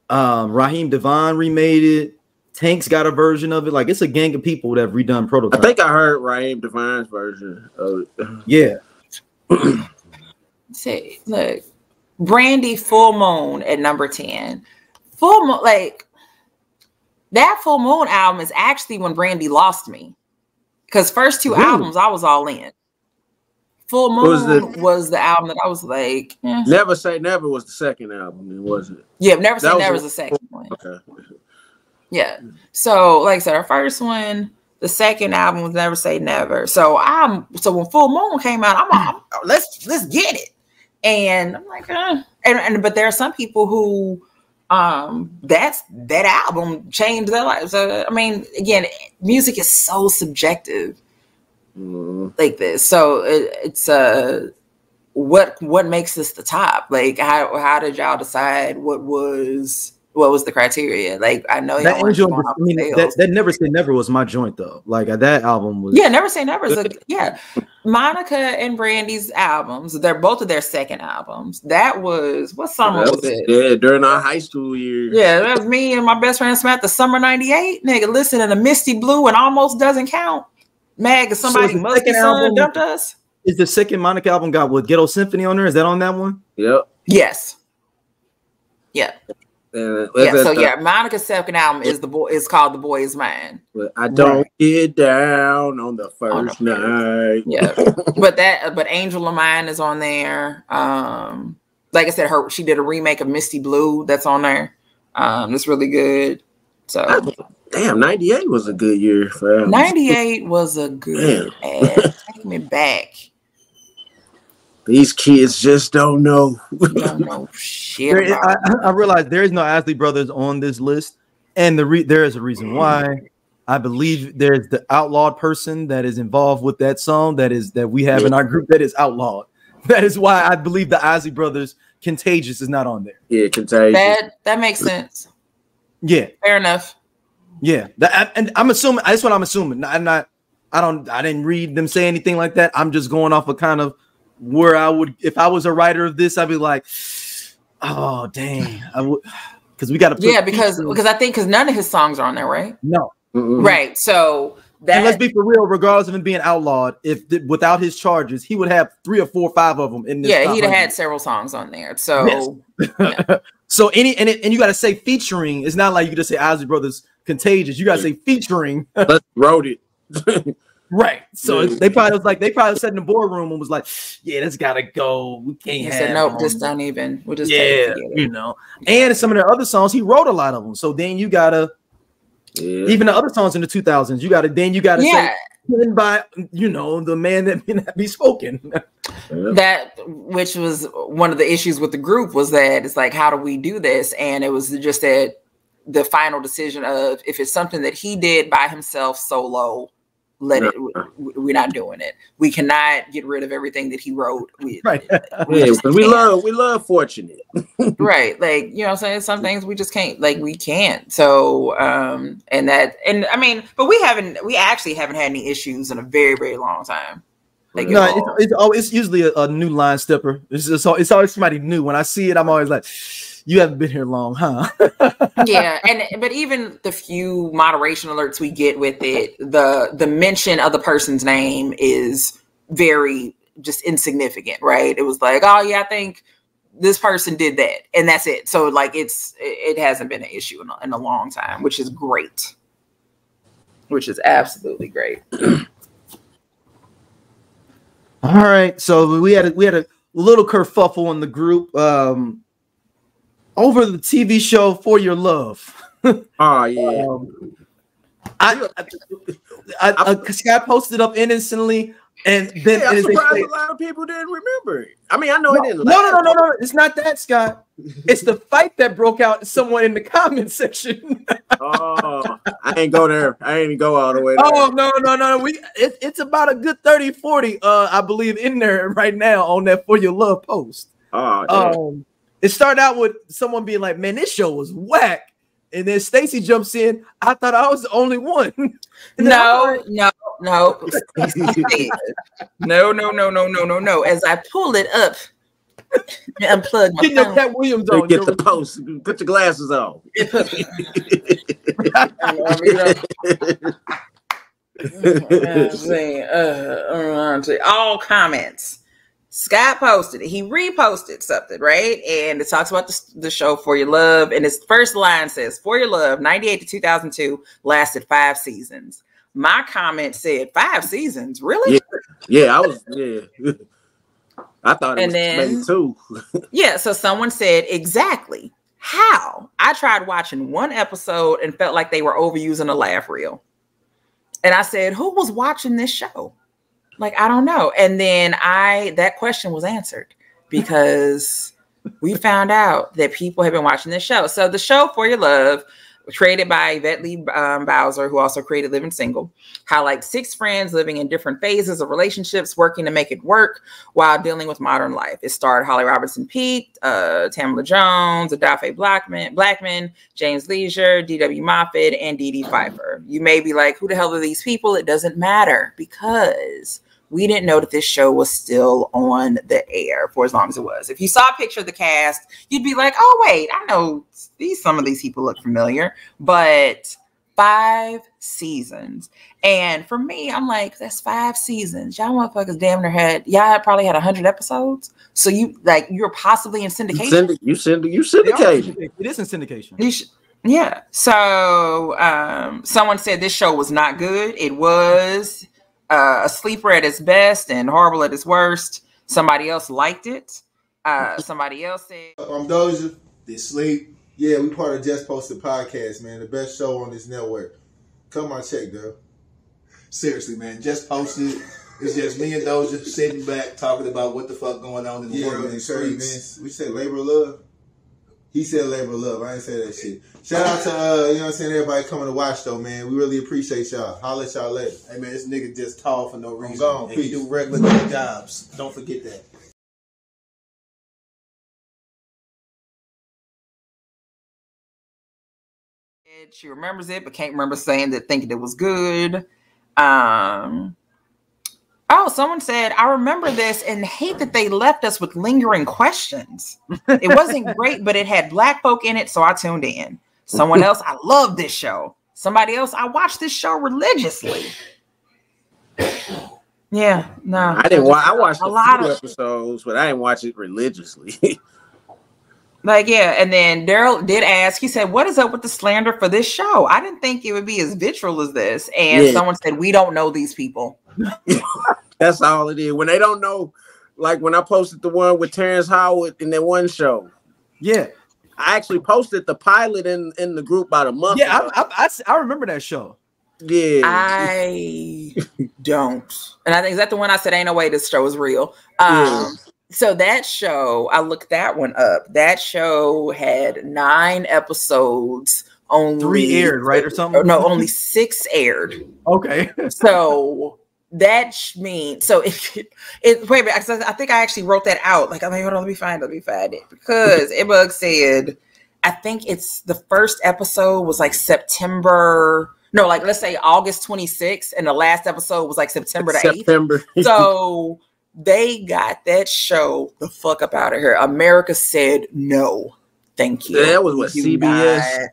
Speaker 1: Raheem Devon remade it. Tank's got a version of it. Like it's a gang of people that have redone Prototype.
Speaker 4: I think I heard Raheem Devon's version of it.
Speaker 1: Yeah.
Speaker 3: Say, look, Brandy Full Moon at #10. Full Moon, like that Full Moon album is actually when Brandy lost me. Because first 2 albums I was all in. Full Moon was the album that I was like,
Speaker 4: Never Say Never was the second album, was it?
Speaker 3: Yeah, Never Say Never was the second one. Okay. Yeah. So, like I said, our first one, the second album was Never Say Never. So when Full Moon came out, I'm let's get it. And I'm like, but there are some people who that album changed their lives. So, I mean, again, music is so subjective like this. So it's what makes this the top? Like, how did y'all decide what was the criteria? Like, I know
Speaker 1: that
Speaker 3: y'all weren't
Speaker 1: Angel.
Speaker 3: going off
Speaker 1: I mean,
Speaker 3: sales.
Speaker 1: that Never Say Never was my joint though. Like that album was.
Speaker 3: Yeah, Never Say Never is Monica and Brandy's albums. They're both of their second albums. That was what summer was it?
Speaker 4: Yeah, during our high school years.
Speaker 3: Yeah, that was me and my best friend Samantha. Summer '98, nigga. Listening to Misty Blue and Almost Doesn't Count. Mag, somebody must be son dumped us.
Speaker 1: Is the second Monica album got with Ghetto Symphony on there? Is that on that one?
Speaker 4: Yep.
Speaker 3: Yes. Yeah. Monica's second album is called The Boy Is Mine.
Speaker 4: But I don't get down on the first night.
Speaker 3: Yeah. but Angel of Mine is on there. Like I said, she did a remake of Misty Blue that's on there. It's really good. So
Speaker 4: damn, 98 was a good year for albums.
Speaker 3: 98 was a good ad. Take me back.
Speaker 4: These kids just don't know.
Speaker 3: Don't know shit.
Speaker 1: I realize there is no Isley Brothers on this list, and there is a reason why. I believe there's the outlawed person that is involved with that song that we have in our group that is outlawed. That is why I believe the Isley Brothers Contagious is not on there.
Speaker 4: Yeah, Contagious.
Speaker 3: That makes sense.
Speaker 1: Yeah,
Speaker 3: fair enough.
Speaker 1: Yeah, and I'm assuming that's what I'm assuming. I didn't read them say anything like that. I'm just going off of kind of where I would, if I was a writer of this, I'd be like, oh dang, I would, because we got to
Speaker 3: because none of his songs are on there, right?
Speaker 1: No,
Speaker 3: right. So
Speaker 1: and let's be for real, regardless of him being outlawed, without his charges, he would have 3 or 4 or 5 of them in this.
Speaker 3: Yeah, he'd have had several songs on there. So
Speaker 1: yes. So and you got to say featuring. It's not like you can just say Isley Brothers Contagious. You got to say featuring.
Speaker 4: Let's wrote it.
Speaker 1: Right. So they probably sat in the boardroom and was like, yeah, that's gotta go. We can't have
Speaker 3: said, nope, just don't even. We'll just
Speaker 1: And some of the other songs, he wrote a lot of them. So then you gotta even the other songs in the 2000s, you gotta say by the man that may not be spoken.
Speaker 3: That which was one of the issues with the group was that it's like, how do we do this? And it was just that the final decision of if it's something that he did by himself solo, we're not doing it. We cannot get rid of everything that he wrote. We love Fortunate. Right. Like, you know what I'm saying? Some things we just can't, like, we can't. So, but we actually haven't had any issues in a very, very long time. Like,
Speaker 1: it's usually a new line stepper. It's always somebody new. When I see it, I'm always like, you haven't been here long, huh?
Speaker 3: Yeah, but even the few moderation alerts we get with it, the mention of the person's name is very just insignificant, right? It was like, oh yeah, I think this person did that, and that's it. So like, it hasn't been an issue in a long time, which is great, which is absolutely great.
Speaker 1: All right, so we had a little kerfuffle in the group. Over the TV show For Your Love.
Speaker 4: Oh yeah.
Speaker 1: Scott posted up innocently, and then
Speaker 4: I'm surprised a lot of people didn't remember it. I mean, I know it didn't.
Speaker 1: No. It's not that, Scott. It's the fight that broke out somewhere in the comment section.
Speaker 4: Oh, I ain't go there. I ain't go all the way there.
Speaker 1: Oh no. It's about a good 30-40, I believe, in there right now on that For Your Love post.
Speaker 4: Oh,
Speaker 1: it started out with someone being like, man, this show was whack. And then Stacy jumps in. I thought I was the only one.
Speaker 3: No. As I pull it up, unplug my
Speaker 1: phone. Your Katt Williams on.
Speaker 4: Get the post. Put your glasses on.
Speaker 3: All comments. Scott posted it. He reposted something, right? And it talks about the show For Your Love. And his first line says, For Your Love, 98 to 2002, lasted 5 seasons. My comment said, 5 seasons? Really?
Speaker 4: Yeah, I thought it was maybe 2.
Speaker 3: Yeah, so someone said, exactly. How? I tried watching 1 episode and felt like they were overusing a laugh reel. And I said, who was watching this show? Like, I don't know. And then that question was answered because we found out that people have been watching this show. So the show For Your Love created by Yvette Lee Bowser, who also created Living Single, highlights 6 friends living in different phases of relationships, working to make it work while dealing with modern life. It starred Holly Robinson Peete, Tamala Jones, Adafe Blackman, James Leisure, D.W. Moffat, and Dee Dee Pfeiffer. You may be like, who the hell are these people? It doesn't matter, because we didn't know that this show was still on the air for as long as it was. If you saw a picture of the cast, you'd be like, oh, wait, I know some of these people look familiar. But 5 seasons. And for me, I'm like, that's 5 seasons. Y'all motherfuckers damn near y'all probably had 100 episodes. So you're possibly in syndication.
Speaker 4: You syndicated.
Speaker 1: It is in syndication.
Speaker 3: Yeah. So someone said this show was not good. It was a sleeper at its best and horrible at its worst. Somebody else liked it. Somebody else said,
Speaker 7: I'm Doja. They sleep. Yeah, we part of Just Posted Podcast, man. The best show on this network. Come on, check, girl.
Speaker 8: Seriously, man. Just Posted. It's just me and Doja sitting back talking about what the fuck going on in the world and the streets.
Speaker 7: We said labor of love. He said labor of love. I didn't say that shit. Shout out to, you know what I'm saying, everybody coming to watch, though, man. We really appreciate y'all. Holla at y'all later.
Speaker 8: Hey, man, this nigga just tall for no reason.
Speaker 7: Gone.
Speaker 8: And he do regular jobs. Don't forget that.
Speaker 3: she remembers it, but can't remember thinking it was good. Oh, someone said, I remember this and hate that they left us with lingering questions. It wasn't great, but it had black folk in it, so I tuned in. Someone else, I love this show. Somebody else, I watched this show religiously. Yeah, no.
Speaker 4: I didn't watch. I watched a few episodes, but I didn't watch it religiously.
Speaker 3: Like, yeah, and then Daryl did ask, he said, what is up with the slander for this show? I didn't think it would be as vitriol as this. And someone said, we don't know these people.
Speaker 4: That's all it is. When they don't know, like when I posted the one with Terrence Howard in that one show.
Speaker 1: Yeah.
Speaker 4: I actually posted the pilot in the group about a month ago.
Speaker 1: I remember that show.
Speaker 4: Yeah.
Speaker 3: I don't. And I think, is that the one I said, ain't no way this show is real? So that show, I looked that one up. That show had 9 episoes. Only
Speaker 1: 3 aired, right, or something?
Speaker 3: No, only 6 aired.
Speaker 1: Okay.
Speaker 3: So that means wait a minute, I think I actually wrote that out. Like, I mean, hold on, let me find it because Ibug said, I think it's the first episode was like September. No, like let's say August 26th, and the last episode was like September the 8th. So they got that show the fuck up out of here. America said no, thank you.
Speaker 4: Yeah, that was what, CBS.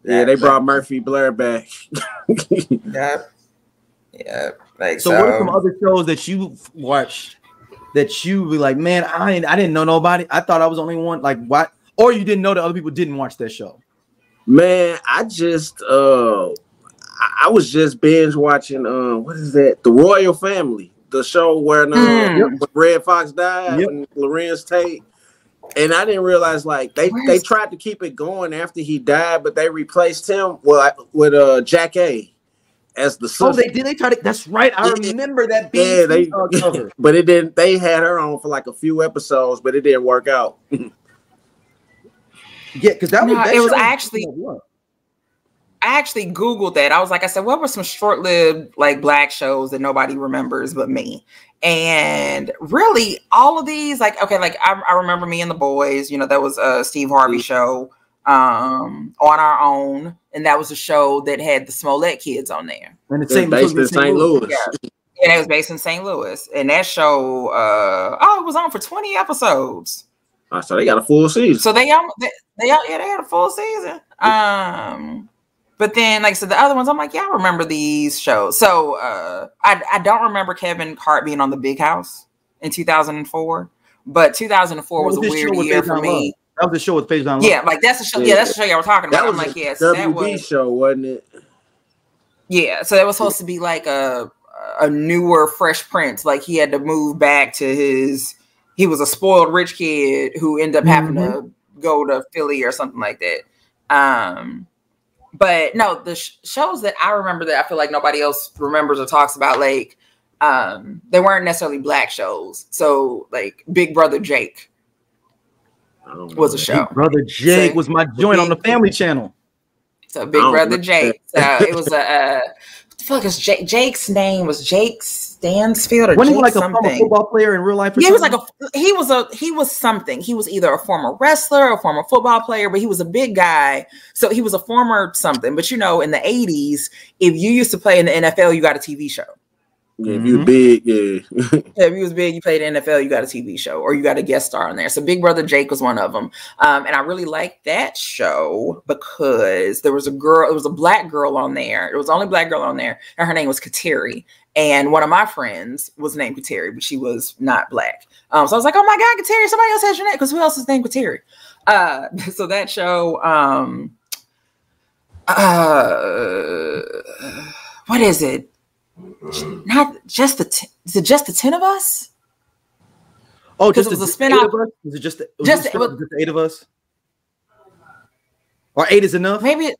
Speaker 4: Yeah, they brought Murphy Blair back.
Speaker 3: Yeah. Like,
Speaker 1: so what are some other shows that you watched that you be like, man, I didn't know nobody. I thought I was the only one. Like, what? Or you didn't know that other people didn't watch that show?
Speaker 4: Man, I just I was just binge watching what is that? The Royal Family, the show where when Red Fox died, when Lorenz Tate. And I didn't realize, like, they tried to keep it going after he died, but they replaced him with Jack A as the sister.
Speaker 1: Oh, they did. They tried to. That's right. I remember that being.
Speaker 4: Yeah, but it didn't. They had her on for like a few episodes, but it didn't work out.
Speaker 1: Yeah, because that was
Speaker 3: actually. I actually Googled that. I was like, I said, what were some short-lived like black shows that nobody remembers but me? And really, all of these, like, okay, like I remember Me and the Boys. You know, that was a Steve Harvey show. On Our Own, and that was a show that had the Smollett kids on there.
Speaker 1: And
Speaker 4: it's based in St. Louis.
Speaker 3: Yeah, it was based in St. Louis, and that show, it was on for 20 episodes.
Speaker 4: So they got a full season.
Speaker 3: So they had a full season. But then, like, so the other ones, I'm like, yeah, I remember these shows. So I don't remember Kevin Hart being on The Big House in 2004, but 2004 was a weird year for me.
Speaker 1: That was the show with Faison Love.
Speaker 3: Yeah, like that's the show. Yeah, that's the show y'all were talking about. I'm like, yes,
Speaker 4: that was show, wasn't it?
Speaker 3: Yeah, so that was supposed to be like a newer Fresh Prince. Like he had to move back to he was a spoiled rich kid who ended up having to go to Philly or something like that. But no, the shows that I remember that I feel like nobody else remembers or talks about, like they weren't necessarily black shows. So like Big Brother Jake was a show.
Speaker 1: Big Brother Jake was my joint on the Family Channel.
Speaker 3: So Big Brother Jake. So it was what the fuck is Jake's name was Jake Stansfield or
Speaker 1: Wasn't
Speaker 3: Jake
Speaker 1: he like
Speaker 3: something?
Speaker 1: a former football player in real life?
Speaker 3: Yeah, he was something. He was either a former wrestler or a former football player, but he was a big guy. So he was a former something. But you know, in the 80s, if you used to play in the NFL, you got a TV show.
Speaker 4: Yeah, if you were big,
Speaker 3: If you was big, you played in the NFL, you got a TV show or you got a guest star on there. So Big Brother Jake was one of them. And I really liked that show because there was a black girl on there. It was the only black girl on there. And her name was Kateri. And one of my friends was named Kateri, but she was not black. So I was like, oh my God, Kateri, somebody else has your name. Because who else is named Kateri? So that show, what is it? Not just is it just the 10 of us?
Speaker 1: Oh, just
Speaker 3: it was a spin-off.
Speaker 1: Was it just 8 of us? Or 8 is enough?
Speaker 3: Maybe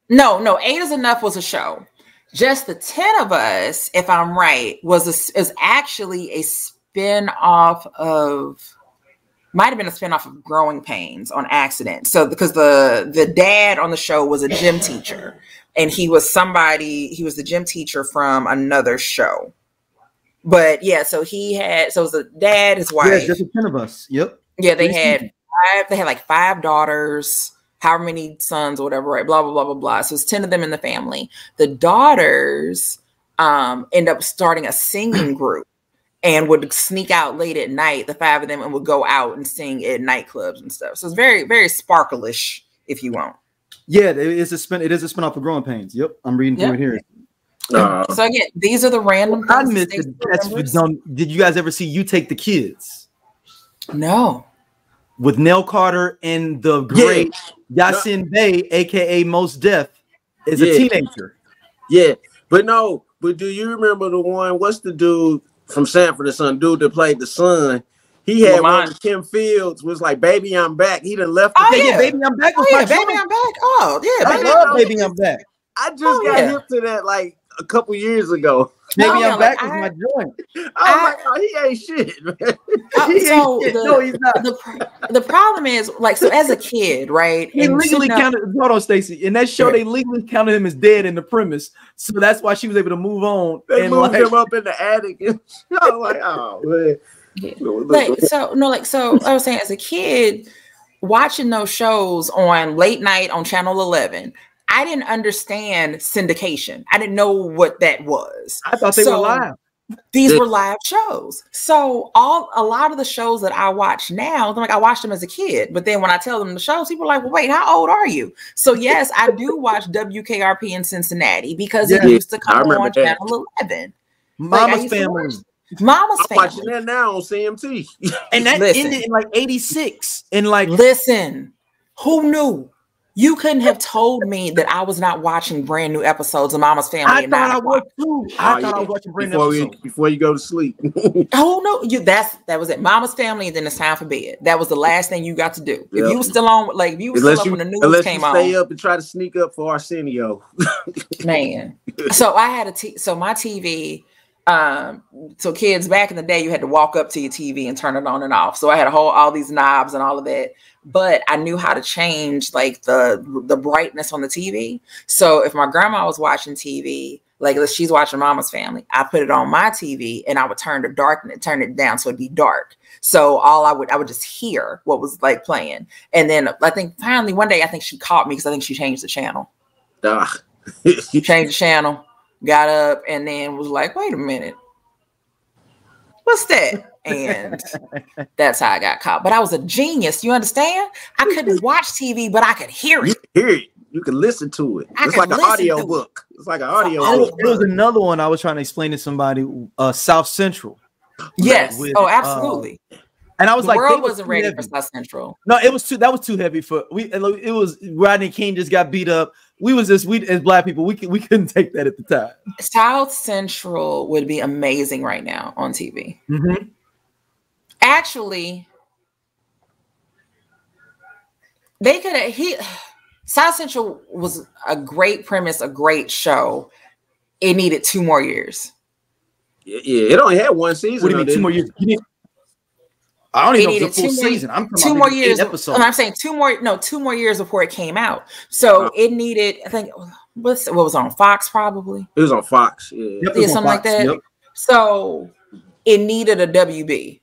Speaker 3: no, 8 is enough was a show. Just the 10 of us, if I'm right, is actually a spin-off of might have been a spin-off of Growing Pains on accident. So because the dad on the show was a gym teacher. And he was the gym teacher from another show. But yeah, so it was the dad, his wife.
Speaker 1: Yeah, just the 10 of us. Yep.
Speaker 3: Yeah, they had like 5 daughters, however many sons or whatever, right? Blah, blah, blah, blah, blah. So it's 10 of them in the family. The daughters end up starting a singing group and would sneak out late at night, the 5 of them, and would go out and sing at nightclubs and stuff. So it's very, very sparklish, if you want.
Speaker 1: Yeah, it is a spin-off of Growing Pains. Yep, I'm reading through it here.
Speaker 3: So again, these are the random things.
Speaker 1: I missed it. Did you guys ever see You Take the Kids?
Speaker 3: No.
Speaker 1: With Nell Carter and the great Yasin Bey, aka Mos Def, is a teenager.
Speaker 4: Yeah, but do you remember the one? What's the dude from Sanford and Son? Dude that played the son. He had one with Kim Fields, was like, Baby, I'm Back. He done left.
Speaker 1: Baby, I'm Back.
Speaker 3: Baby, I'm Back. Oh, yeah.
Speaker 1: I love Baby, I'm Back.
Speaker 4: I just got hip to that like a couple years ago.
Speaker 1: Baby, I'm Back is my joint.
Speaker 4: I was like, oh, he ain't shit, man.
Speaker 1: No, he's not.
Speaker 3: The problem is, like, so as a kid, right?
Speaker 1: He legally counted. Hold on, Stacey. In that show, they legally counted him as dead in the premise, so that's why she was able to move on.
Speaker 4: They moved him up in the attic. And I was like, oh man.
Speaker 3: Yeah. So I was saying, as a kid, watching those shows on late night on Channel 11, I didn't understand syndication. I didn't know what that was.
Speaker 1: I thought they were live.
Speaker 3: These were live shows. So a lot of the shows that I watch now, I watched them as a kid, but then when I tell them the shows, people are like, well, wait, how old are you? So yes, I do watch WKRP in Cincinnati because it used to come on Channel 11.
Speaker 1: Mama's Family.
Speaker 3: Mama's Family.
Speaker 4: I'm watching that now on CMT.
Speaker 1: And that ended in like 86. And like,
Speaker 3: listen, who knew? You couldn't have told me that I was not watching brand new episodes of Mama's Family.
Speaker 1: I thought I was too. I thought I was watching brand new episodes.
Speaker 4: Before you go to sleep.
Speaker 3: Oh no, that was it. Mama's Family, and then it's time for bed. That was the last thing you got to do. Yep. If you were still on, like if you were still up when the news came on.
Speaker 4: Stay up and try to sneak up for Arsenio.
Speaker 3: Man. So I had my TV. So kids back in the day, you had to walk up to your TV and turn it on and off. So I had all these knobs and all of that, but I knew how to change like the brightness on the TV. So if my grandma was watching TV, like she's watching Mama's Family, I put it on my TV and I would turn it down so it'd be dark. So I would just hear what was like playing. And then I think finally one day, I think she caught me because I think she changed the channel. She changed the channel. Got up and then was like, wait a minute, what's that? And that's how I got caught. But I was a genius. You understand? I couldn't watch TV, but I could hear it.
Speaker 4: You could hear it. You can listen to it. It's like an audio book. It's like an audio book.
Speaker 1: There was another one I was trying to explain to somebody, South Central.
Speaker 3: Yes. Absolutely.
Speaker 1: And I was
Speaker 3: the world wasn't ready for South Central.
Speaker 1: No, it was that was too heavy for it was Rodney King just got beat up. We as black people, we couldn't take that at the time. South
Speaker 3: Central would be amazing right now on TV.
Speaker 1: Mm-hmm.
Speaker 3: Actually, South Central was a great premise, a great show. It needed 2 more years.
Speaker 4: Yeah, it only had 1 season.
Speaker 1: What do you mean 2 more years? I don't even know if it's a full season. I'm talking
Speaker 3: 2 more years.
Speaker 1: 8 episodes.
Speaker 3: I'm saying 2 more years before it came out. So it needed, I think, what was on Fox probably?
Speaker 4: It was on Fox. Yeah,
Speaker 3: something Fox, like that. Yep. So it needed a WB.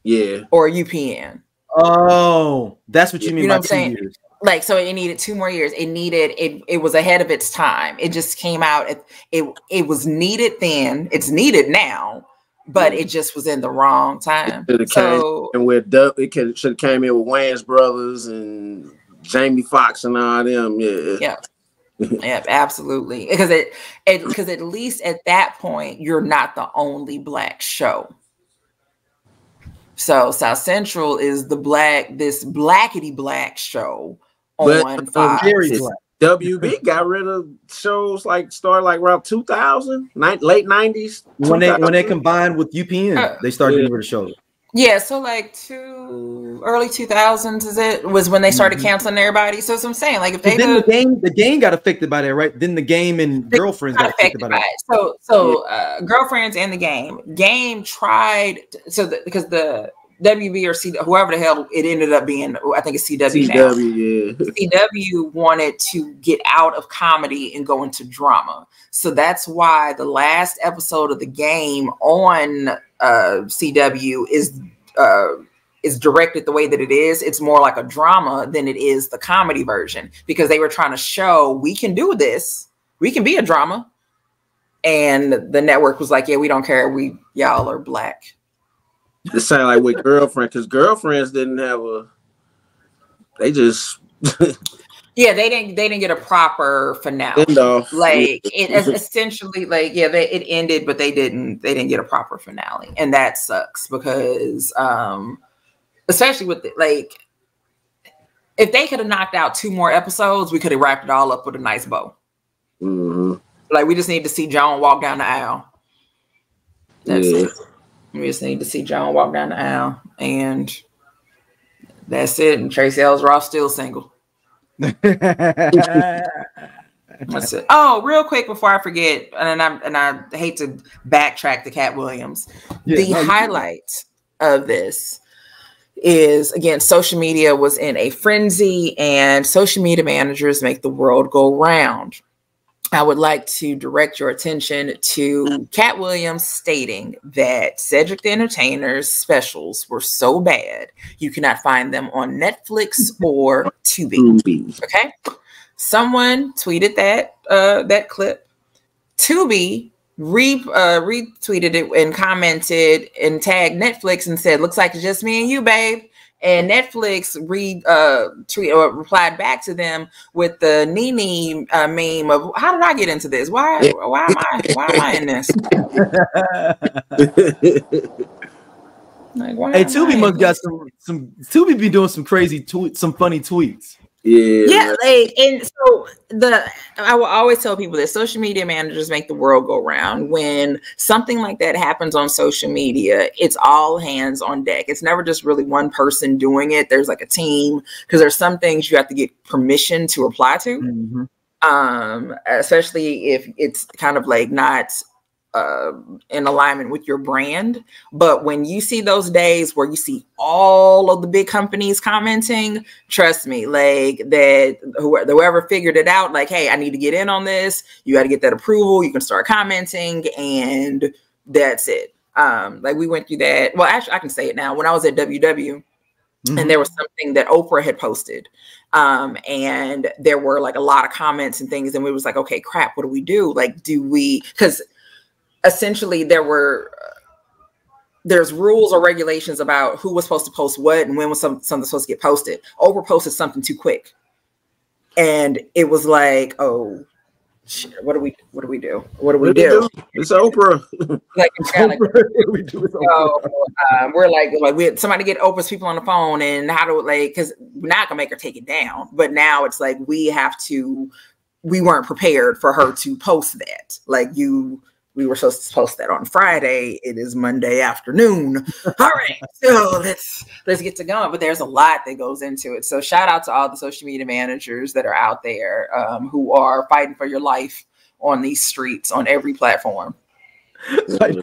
Speaker 4: Yeah.
Speaker 3: Or a UPN.
Speaker 1: Oh, that's what you mean by 2 years.
Speaker 3: Like, so it needed 2 more years. It was ahead of its time. It just came out. It was needed then. It's needed now, but it just was in the wrong time. So
Speaker 4: it should have came in with Wayans Brothers and Jamie Foxx and all them. Yeah.
Speaker 3: Yeah, absolutely. Because at least at that point, you're not the only Black show. So South Central is this blackety black show on Fox.
Speaker 4: WB got rid of shows started around 2000, late 90s.
Speaker 1: When they combined with UPN, they started getting rid of shows.
Speaker 3: Yeah, so early 2000s was when they started canceling everybody. So that's what I'm saying. Like if they
Speaker 1: the game got affected by that, right? Then the game and Girlfriends got affected by that.
Speaker 3: So Girlfriends and the game tried because the WB or CW, whoever the hell it ended up being, I think it's CW now. CW wanted to get out of comedy and go into drama. So that's why the last episode of the game on CW is directed the way that it is. It's more like a drama than it is the comedy version, because they were trying to show we can do this. We can be a drama. And the network was like, yeah, we don't care. Y'all are Black.
Speaker 4: It sounded like with Girlfriend, because Girlfriends didn't have they just
Speaker 3: yeah, they didn't get a proper finale. It essentially it ended, but they didn't get a proper finale, and that sucks because especially with if they could have knocked out 2 more episodes, we could have wrapped it all up with a nice bow.
Speaker 4: Mm-hmm.
Speaker 3: We just need to see Joan walk down the aisle. That's it. We just need to see Joan walk down the aisle, and that's it. And Tracy Ellis Ross still single. That's it. Oh, real quick before I forget, and I hate to backtrack to Katt Williams. The highlight of this is, again, social media was in a frenzy, and social media managers make the world go round. I would like to direct your attention to Katt Williams stating that Cedric the Entertainer's specials were so bad you cannot find them on Netflix or Tubi. Okay, someone tweeted that clip. Tubi retweeted it and commented and tagged Netflix and said, "Looks like it's just me and you, babe." And Netflix replied back to them with the Nene meme of, "How did I get into this? Why am I in this?"
Speaker 1: Tubi must got some. Tubi be doing some crazy some funny tweets.
Speaker 3: Yeah, and so I will always tell people that social media managers make the world go round. When something like that happens on social media, it's all hands on deck. It's never just really one person doing it. There's like a team, because there's some things you have to get permission to reply to, especially if it's kind of not in alignment with your brand. But when you see those days where you see all of the big companies commenting, trust me, that whoever figured it out, hey, I need to get in on this, you got to get that approval, you can start commenting, and that's it. We went through that. Well, actually, I can say it now. When I was at WW, and there was something that Oprah had posted, and there were a lot of comments and things, and we was like, okay, crap, what do we do? Because essentially there's rules or regulations about who was supposed to post what and when was something supposed to get posted. Oprah posted something too quick, and it was like, oh shit, what do we do? What do we do?
Speaker 4: It's Oprah.
Speaker 3: We're we had somebody get Oprah's people on the phone, and how do because we're not gonna make her take it down, but now it's we weren't prepared for her to post that. We were supposed to post that on Friday. It is Monday afternoon. All right, so let's get to going. But there's a lot that goes into it. So shout out to all the social media managers that are out there who are fighting for your life on these streets on every platform. Fighting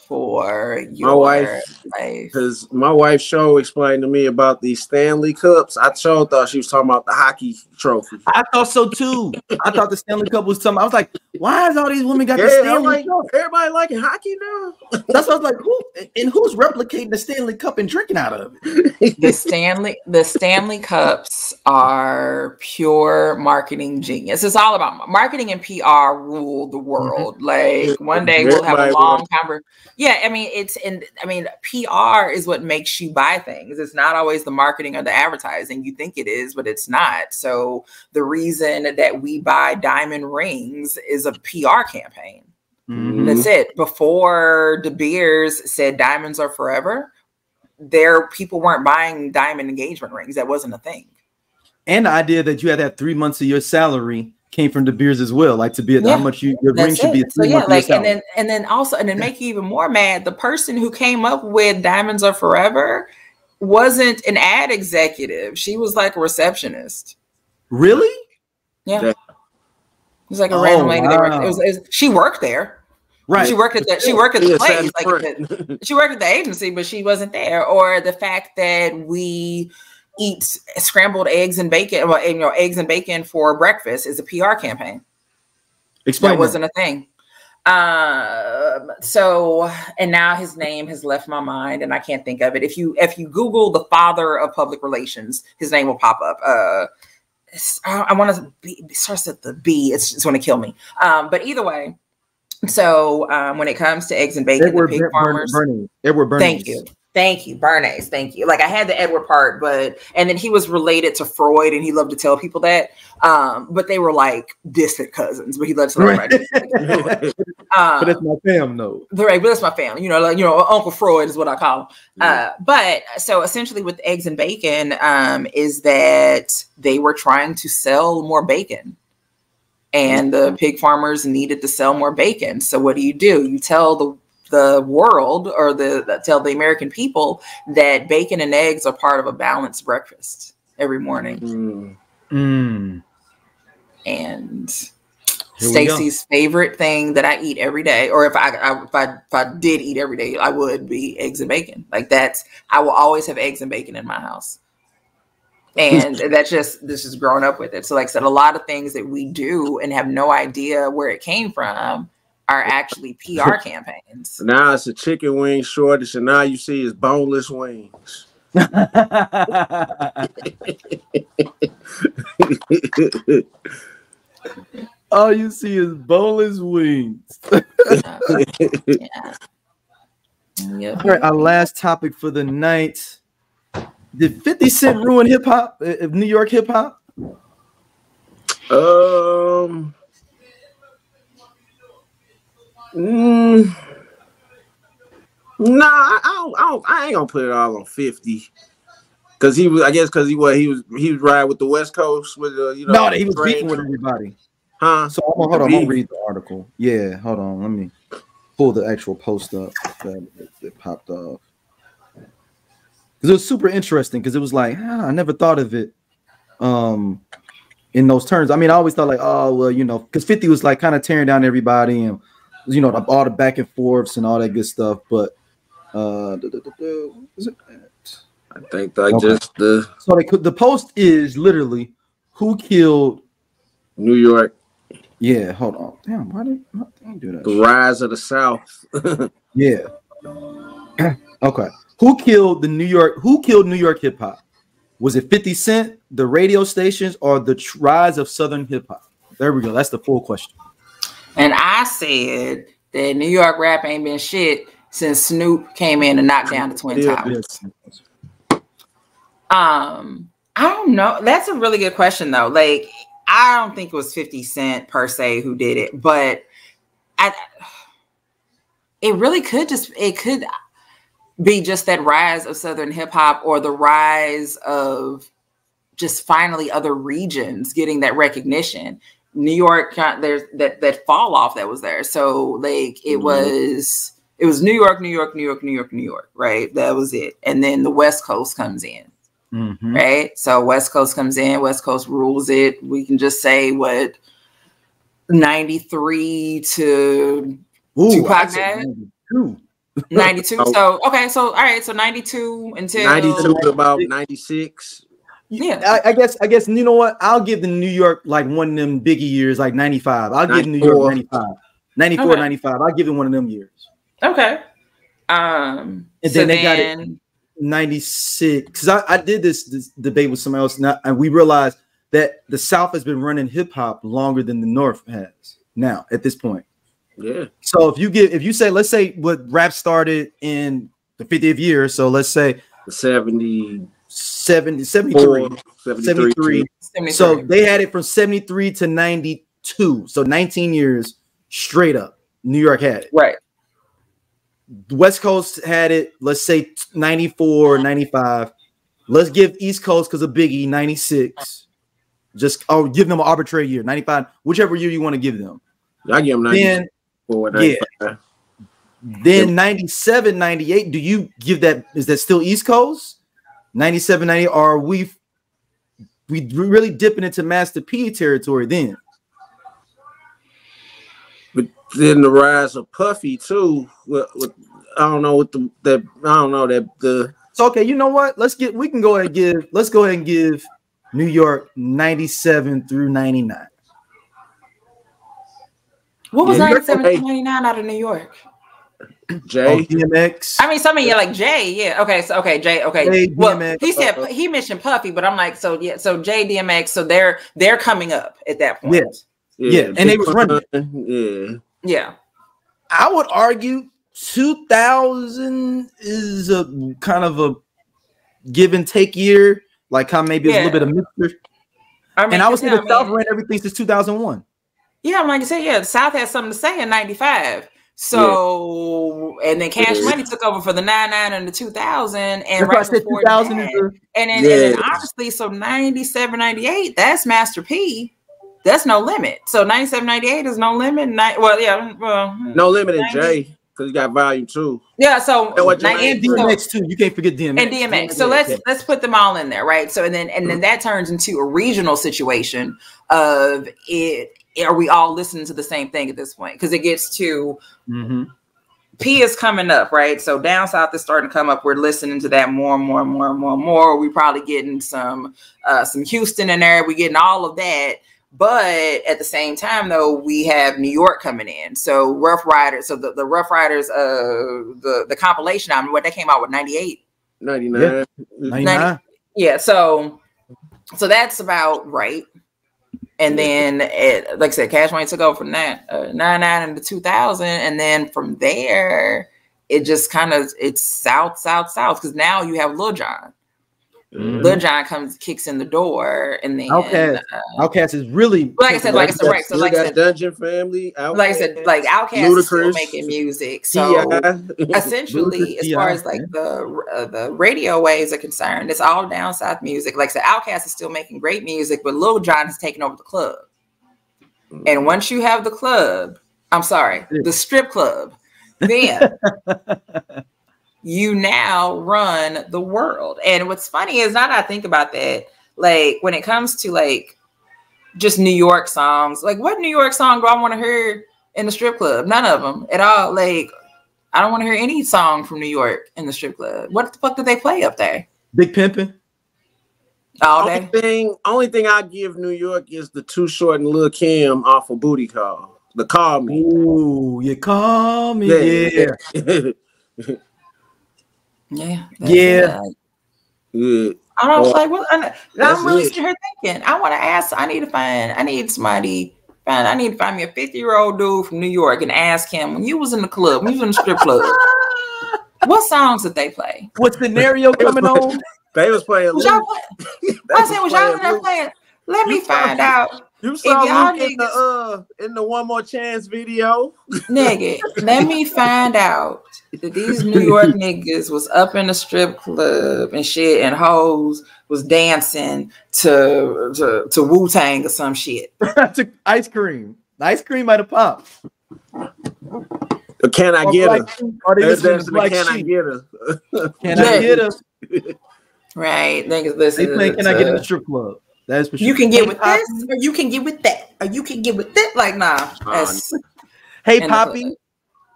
Speaker 3: for your life.
Speaker 4: Because my wife's show explained to me about these Stanley Cups. I sure thought she was talking about the hockey trophy.
Speaker 1: I thought so too. I thought the Stanley Cup was something. I was like, why is all these women got the Stanley Cup?
Speaker 4: Everybody liking hockey now.
Speaker 1: That's what I was like, who's replicating the Stanley Cup and drinking out of it?
Speaker 3: The Stanley Cups are pure marketing genius. It's all about marketing, and PR rule the world. Like one day we'll have a long conversation. Yeah, I mean, PR is what makes you buy things. It's not always the marketing or the advertising. You think it is, but it's not. So the reason that we buy diamond rings is a PR campaign. Mm-hmm. That's it. Before De Beers said diamonds are forever, people weren't buying diamond engagement rings. That wasn't a thing. And
Speaker 1: the idea that you had to have 3 months of your salary came from De Beers as well. Like to be how much your ring should be. So yeah, like and then make you even more mad. The person who came up with diamonds are forever wasn't an ad executive. She was like a receptionist. Really? Yeah. It was like a random lady. Wow. She worked there. Right. She worked at the place. She worked at the agency, but she wasn't there. Or the fact that we eat scrambled eggs and bacon, eggs and bacon for breakfast is a PR campaign. Explain. That wasn't a thing. So, and now his name has left my mind and I can't think of it. If you Google the father of public relations, his name will pop up. I want to be, starts at the B. It's going to kill me. But either way, so when it comes to eggs and bacon, the pig farmers. Edward Bernays. Thank you. Bernays. Thank you. Like I had the Edward part, and then he was related to Freud and he loved to tell people that. But they were like distant cousins, but he loved to tell everybody. But that's my fam, though. Right, but that's my family. Uncle Freud is what I call him. Yeah. But so essentially with eggs and bacon, is that they were trying to sell more bacon. And the pig farmers needed to sell more bacon. So what do? You tell the world or tell the American people that bacon and eggs are part of a balanced breakfast every morning. And Stacey's favorite thing that I eat every day, or if I did eat every day, I would be eggs and bacon. Like I will always have eggs and bacon in my house. And this is growing up with it. So like I said, a lot of things that we do and have no idea where it came from are actually PR campaigns.
Speaker 4: Now it's a chicken wing shortage, and now you see is boneless wings.
Speaker 1: All you see is boneless wings. Yeah. Yep. All right, our last topic for the night. Did 50 Cent ruin hip hop, New York hip hop?
Speaker 4: Nah, I ain't gonna put it all on 50. Cause he was riding with the West Coast with
Speaker 1: No, he was beefing with everybody. Huh? So hold on, I'm gonna read the article. Yeah, hold on, let me pull the actual post up that popped off. Because it was super interesting because it was like, I never thought of it in those terms. I mean, I always thought like, oh, well, because 50 was like kind of tearing down everybody and, all the back and forths and all that good stuff. But is it?
Speaker 4: I think just the...
Speaker 1: So the post is literally who killed
Speaker 4: New York.
Speaker 1: Yeah, hold on. Damn, why did I do that?
Speaker 4: The rise of the South.
Speaker 1: Yeah. Okay. Who killed New York hip hop? Was it 50 Cent, the radio stations, or the rise of Southern hip hop? There we go. That's the full question.
Speaker 3: And I said that New York rap ain't been shit since Snoop came in and knocked down the Twin Towers. I don't know. That's a really good question though. Like, I don't think it was 50 Cent per se who did it, but it could be just that rise of Southern hip hop or the rise of just finally other regions getting that recognition. New York, there's that fall off that was there. So like it was New York, right? That was it. And then the West Coast comes in. Mm-hmm. Right. So West Coast comes in, West Coast rules it. We can just say what 93 to Tupac died. 92. So okay, so all right, so 92 until
Speaker 4: 92 to about 96.
Speaker 1: Yeah, I guess you know what? I'll give the New York like one of them biggie years, like 95. I'll give New York 95. 94, okay. 95. I'll give it one of them years.
Speaker 3: Okay.
Speaker 1: And then they got it 96. Because I did this debate with somebody else, and we realized that the South has been running hip hop longer than the North has now at this point.
Speaker 4: Yeah.
Speaker 1: So if you say, let's say what rap started in the 50th year, so let's say
Speaker 4: 73.
Speaker 1: So they had it from 73 to 92. So 19 years straight up. New York had it.
Speaker 3: Right.
Speaker 1: The West Coast had it, let's say 94, 95. Let's give East Coast because of Biggie 96. Just give them an arbitrary year, 95, whichever year you want to give them.
Speaker 4: I give them 94.
Speaker 1: Then 97, 98. Do you give that? Is that still East Coast? 97, 98. Are we really dipping into Master P territory then?
Speaker 4: But then the rise of Puffy too. With I don't know what the.
Speaker 1: So okay, you know what? Let's go ahead and give New York 97 through 99.
Speaker 3: What was 97 through 99 out of New York?
Speaker 4: Jay,
Speaker 1: DMX.
Speaker 3: I mean, some of you like Jay, yeah. Okay, so Jay, okay.
Speaker 1: Jay,
Speaker 3: well,
Speaker 1: DMX,
Speaker 3: he said he mentioned Puffy, but I'm like, so yeah, so Jay, DMX, so they're coming up at that point.
Speaker 1: Yeah. And they was running.
Speaker 3: Yeah.
Speaker 1: I would argue 2000 is a kind of a give and take year, like how maybe it's a little bit of mixture. I would say the South ran everything since 2001.
Speaker 3: Yeah, I'm like I said, the South had something to say in 95. So and then Cash Money took over for the 99 and the 2000, and right before 2000 that, and then honestly, so 97, 98, that's Master P. That's No Limit. So 97, 98 is No Limit.
Speaker 4: No Limit in Jay, because you got Volume 2.
Speaker 3: Yeah, so
Speaker 1: and DMX too. You can't forget DMX.
Speaker 3: And DMX. So let's put them all in there, right? So and then that turns into a regional situation of it. Are we all listening to the same thing at this point? Because it gets to P is coming up, right? So down south is starting to come up. We're listening to that more and more. We probably getting some Houston in there. We're getting all of that. But at the same time, though, we have New York coming in. So Rough Riders. So the Rough Riders, the compilation album, what they came out with 98,
Speaker 4: 99,
Speaker 1: 99.
Speaker 3: Yeah. So that's about right. And then, like I said, Cash Money took over from that 99 into 2000, and then from there, it just kind of it's south because now you have Lil Jon. Lil Jon kicks in the door, and then
Speaker 1: Outkast is really
Speaker 3: like I said, right. So like I said,
Speaker 4: Dungeon Family,
Speaker 3: Outkast, like I said, like Outkast is still making music. So essentially, as far as like the radio waves are concerned, it's all down south music. Like I said, Outkast is still making great music, but Lil Jon has taken over the club. And once you have the strip club, then you now run the world. And what's funny is now that I think about that, like when it comes to like just New York songs, like what New York song do I want to hear in the strip club? None of them at all. Like I don't want to hear any song from New York in the strip club. What the fuck did they play up there?
Speaker 1: Big Pimpin'.
Speaker 3: All day.
Speaker 4: Only thing I give New York is the Too Short and Lil Kim off of Booty Call. The Call Me.
Speaker 1: Ooh, you call me.
Speaker 3: Yeah.
Speaker 4: Good.
Speaker 3: I don't like what I'm really sitting here thinking. I want to ask. I need to find me a 50-year-old dude from New York and ask him when you was in the club, when you was in the strip club, what songs did they play?
Speaker 1: What scenario coming on?
Speaker 4: They was playing.
Speaker 3: Was y'all in there playing? Let me find out.
Speaker 4: You saw Luke in the One More Chance video.
Speaker 3: Nigga, let me find out that these New York niggas was up in the strip club and shit, and hoes was dancing to Wu-Tang or some shit.
Speaker 1: To Ice Cream. The ice cream might have popped.
Speaker 4: But can I get her? Can I get her?
Speaker 1: Can I get her?
Speaker 3: Right. Niggas listen.
Speaker 1: They playing Can I Get in the Strip Club? That's for sure.
Speaker 3: You can get with this, or you can get with that, or you can get with that. Like, nah. That's
Speaker 1: Hey Poppy.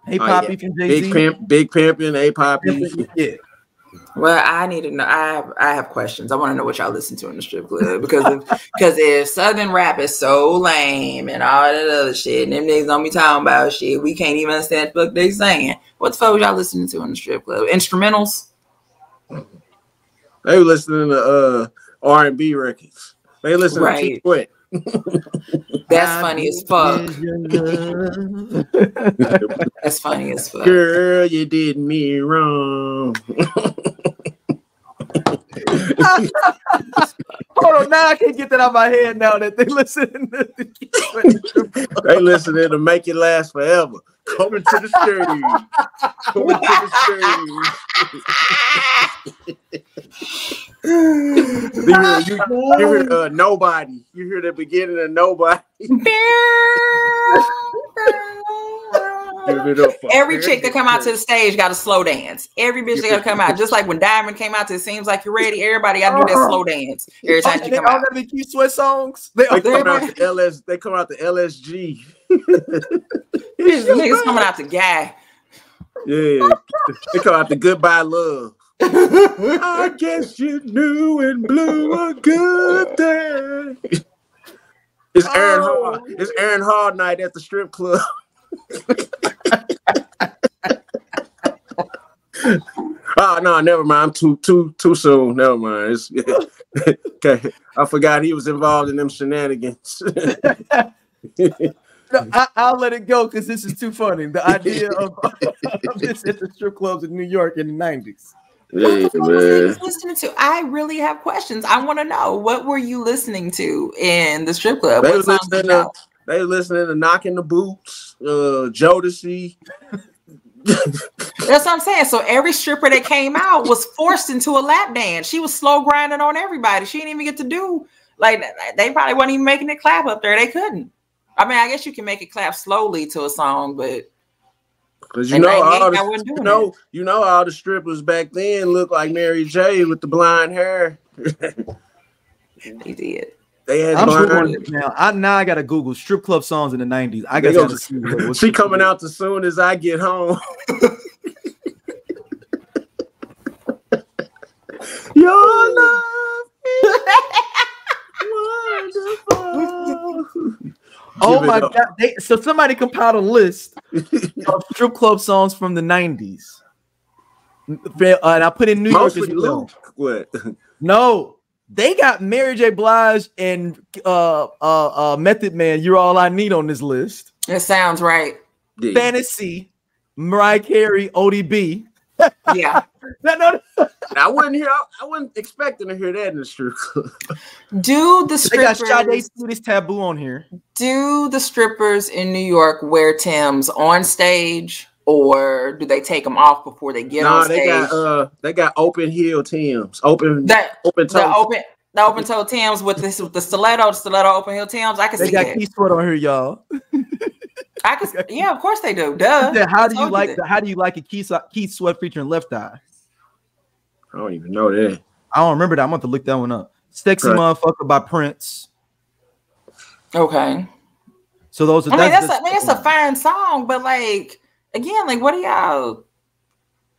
Speaker 1: Hey Poppy from Jay-Z.
Speaker 4: Big Pimpin', Hey Poppy.
Speaker 1: Yeah.
Speaker 3: Well, I need to know. I have questions. I want to know what y'all listen to in the strip club because if Southern rap is so lame and all that other shit, and them niggas don't be talking about shit, we can't even understand what they saying. What the fuck was y'all listening to in the strip club? Instrumentals?
Speaker 4: They were listening to R&B records. They listen to Keith Sweat.
Speaker 3: That's funny as fuck. That's funny as fuck.
Speaker 4: Girl, you did me wrong.
Speaker 1: Hold on, now I can't get that out of my head now that they listen to
Speaker 4: they listening to Make It Last Forever. Coming to the stage. Coming to the stage. you hear Nobody. You hear the beginning of Nobody.
Speaker 3: Every chick that come out to the stage got to slow dance. Every bitch that got to come out. Just like when Diamond came out to It Seems Like You're Ready, everybody got to do that slow dance every time she come out.
Speaker 1: They all have Keith Sweat songs.
Speaker 4: They come out the LSG.
Speaker 3: Niggas coming out the Guy.
Speaker 4: Yeah. They come out the Goodbye Love. I guess you knew and blew a good day. It's Aaron Hall night at the strip club. Oh no, never mind. I'm too soon. Never mind. Okay. I forgot he was involved in them shenanigans.
Speaker 1: No, I'll let it go because this is too funny. The idea of this at the strip clubs in New York in the 90s.
Speaker 4: Yeah,
Speaker 3: what were you listening to? I really have questions. I want to know, what were you listening to in the strip club?
Speaker 4: They were listening to Knocking the Boots, Jodeci.
Speaker 3: That's what I'm saying. So every stripper that came out was forced into a lap dance. She was slow grinding on everybody. She didn't even get to do, like, they probably weren't even making it clap up there. They couldn't. I mean, I guess you can make it clap slowly to a song, but
Speaker 4: because all the strippers back then looked like Mary J with the blonde hair.
Speaker 3: They did.
Speaker 4: They had
Speaker 1: now I gotta Google strip club songs in the 90s. I gotta see
Speaker 4: she coming out as soon as I get home. Your love is wonderful.
Speaker 1: Oh my God. So somebody compiled a list of strip club songs from the 90s. And I put in New York as well.
Speaker 4: What?
Speaker 1: No, they got Mary J. Blige and Method Man, You're All I Need on this list.
Speaker 3: It sounds right.
Speaker 4: Yeah.
Speaker 1: Fantasy, Mariah Carey, ODB.
Speaker 3: Yeah.
Speaker 4: No. I wasn't expecting to hear that in the strip club.
Speaker 3: Do the strippers?
Speaker 1: They got Sade This Taboo on here.
Speaker 3: Do the strippers in New York wear Timbs on stage, or do they take them off before they get on stage?
Speaker 4: They got open heel Timbs, open
Speaker 3: toe Timbs with the stiletto open heel Timbs. I can see that.
Speaker 1: They got Keith Sweat on here, y'all.
Speaker 3: Yeah, of course they do. Duh.
Speaker 1: How do you like a Keith Sweat featuring Left Eye?
Speaker 4: I don't even know that.
Speaker 1: I don't remember that. I'm going to look that one up. Sexy Motherfucker by Prince.
Speaker 3: Okay.
Speaker 1: So those are
Speaker 3: that's a fine song, but like again, like what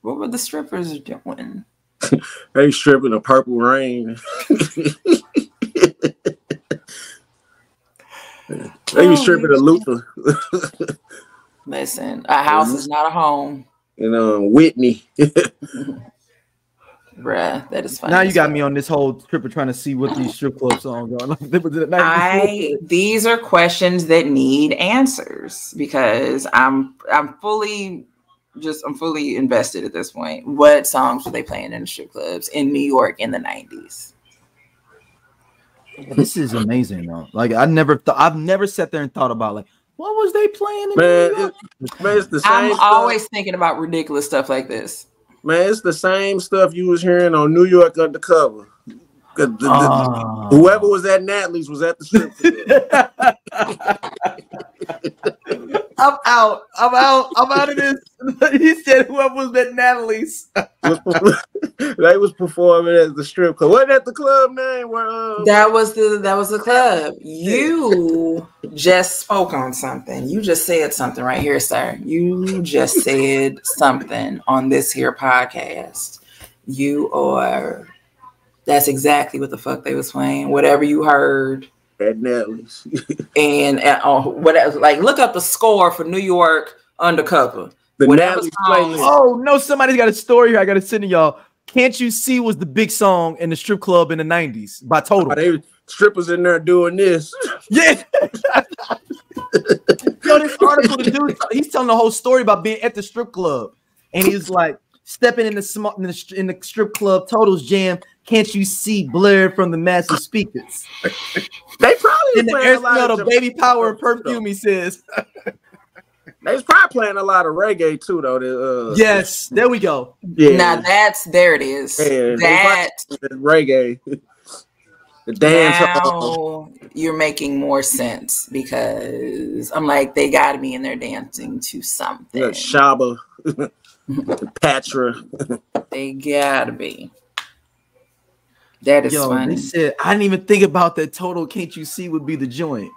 Speaker 3: were the strippers doing?
Speaker 4: They stripping a Purple Rain. They be stripping a Luther.
Speaker 3: Listen, a house is not a home.
Speaker 4: And Whitney.
Speaker 3: Bruh, that is funny.
Speaker 1: Now you got me on this whole stripper trying to see what these strip club songs are.
Speaker 3: These are questions that need answers because I'm fully invested at this point. What songs were they playing in the strip clubs in New York in the 90s?
Speaker 1: This is amazing though. Like I've never sat there and thought about like what was they playing in New York?
Speaker 4: It's the same
Speaker 3: I'm
Speaker 4: stuff.
Speaker 3: always thinking about ridiculous stuff like this.
Speaker 4: Man, it's the same stuff you was hearing on New York Undercover. Whoever was at Natalie's was at the strip club.
Speaker 1: I'm out of this. He said whoever was at Natalie's.
Speaker 4: They was performing at the strip club. Wasn't that the club name? Where
Speaker 3: that was the club. You just spoke on something. You just said something right here, sir. You just said something on this here podcast. That's exactly what the fuck they was playing. Whatever you heard
Speaker 4: at Nelly's.
Speaker 3: and whatever. Like, look up the score for New York Undercover.
Speaker 1: Oh no, somebody's got a story here I gotta send to y'all. Can't You See was the big song in the strip club in the 90s by Total.
Speaker 4: They strippers in there doing this.
Speaker 1: Yeah. Yo, this article, the dude, he's telling the whole story about being at the strip club. And he was like stepping in the strip club, Total's jam, Can't You See blared from the massive speakers.
Speaker 4: They probably
Speaker 1: in the air smell of baby power and perfume, he says.
Speaker 4: They was probably playing a lot of reggae too, though.
Speaker 1: Yes, there we go.
Speaker 3: Yeah. Now there it is.
Speaker 4: Yeah,
Speaker 3: that
Speaker 4: reggae. The dance.
Speaker 3: Now you're making more sense because I'm like, they got to be in there dancing to something.
Speaker 4: Yeah, Shaba, Patra.
Speaker 3: They gotta be. That is funny.
Speaker 1: They said, I didn't even think about that. Total Can't You See would be the joint.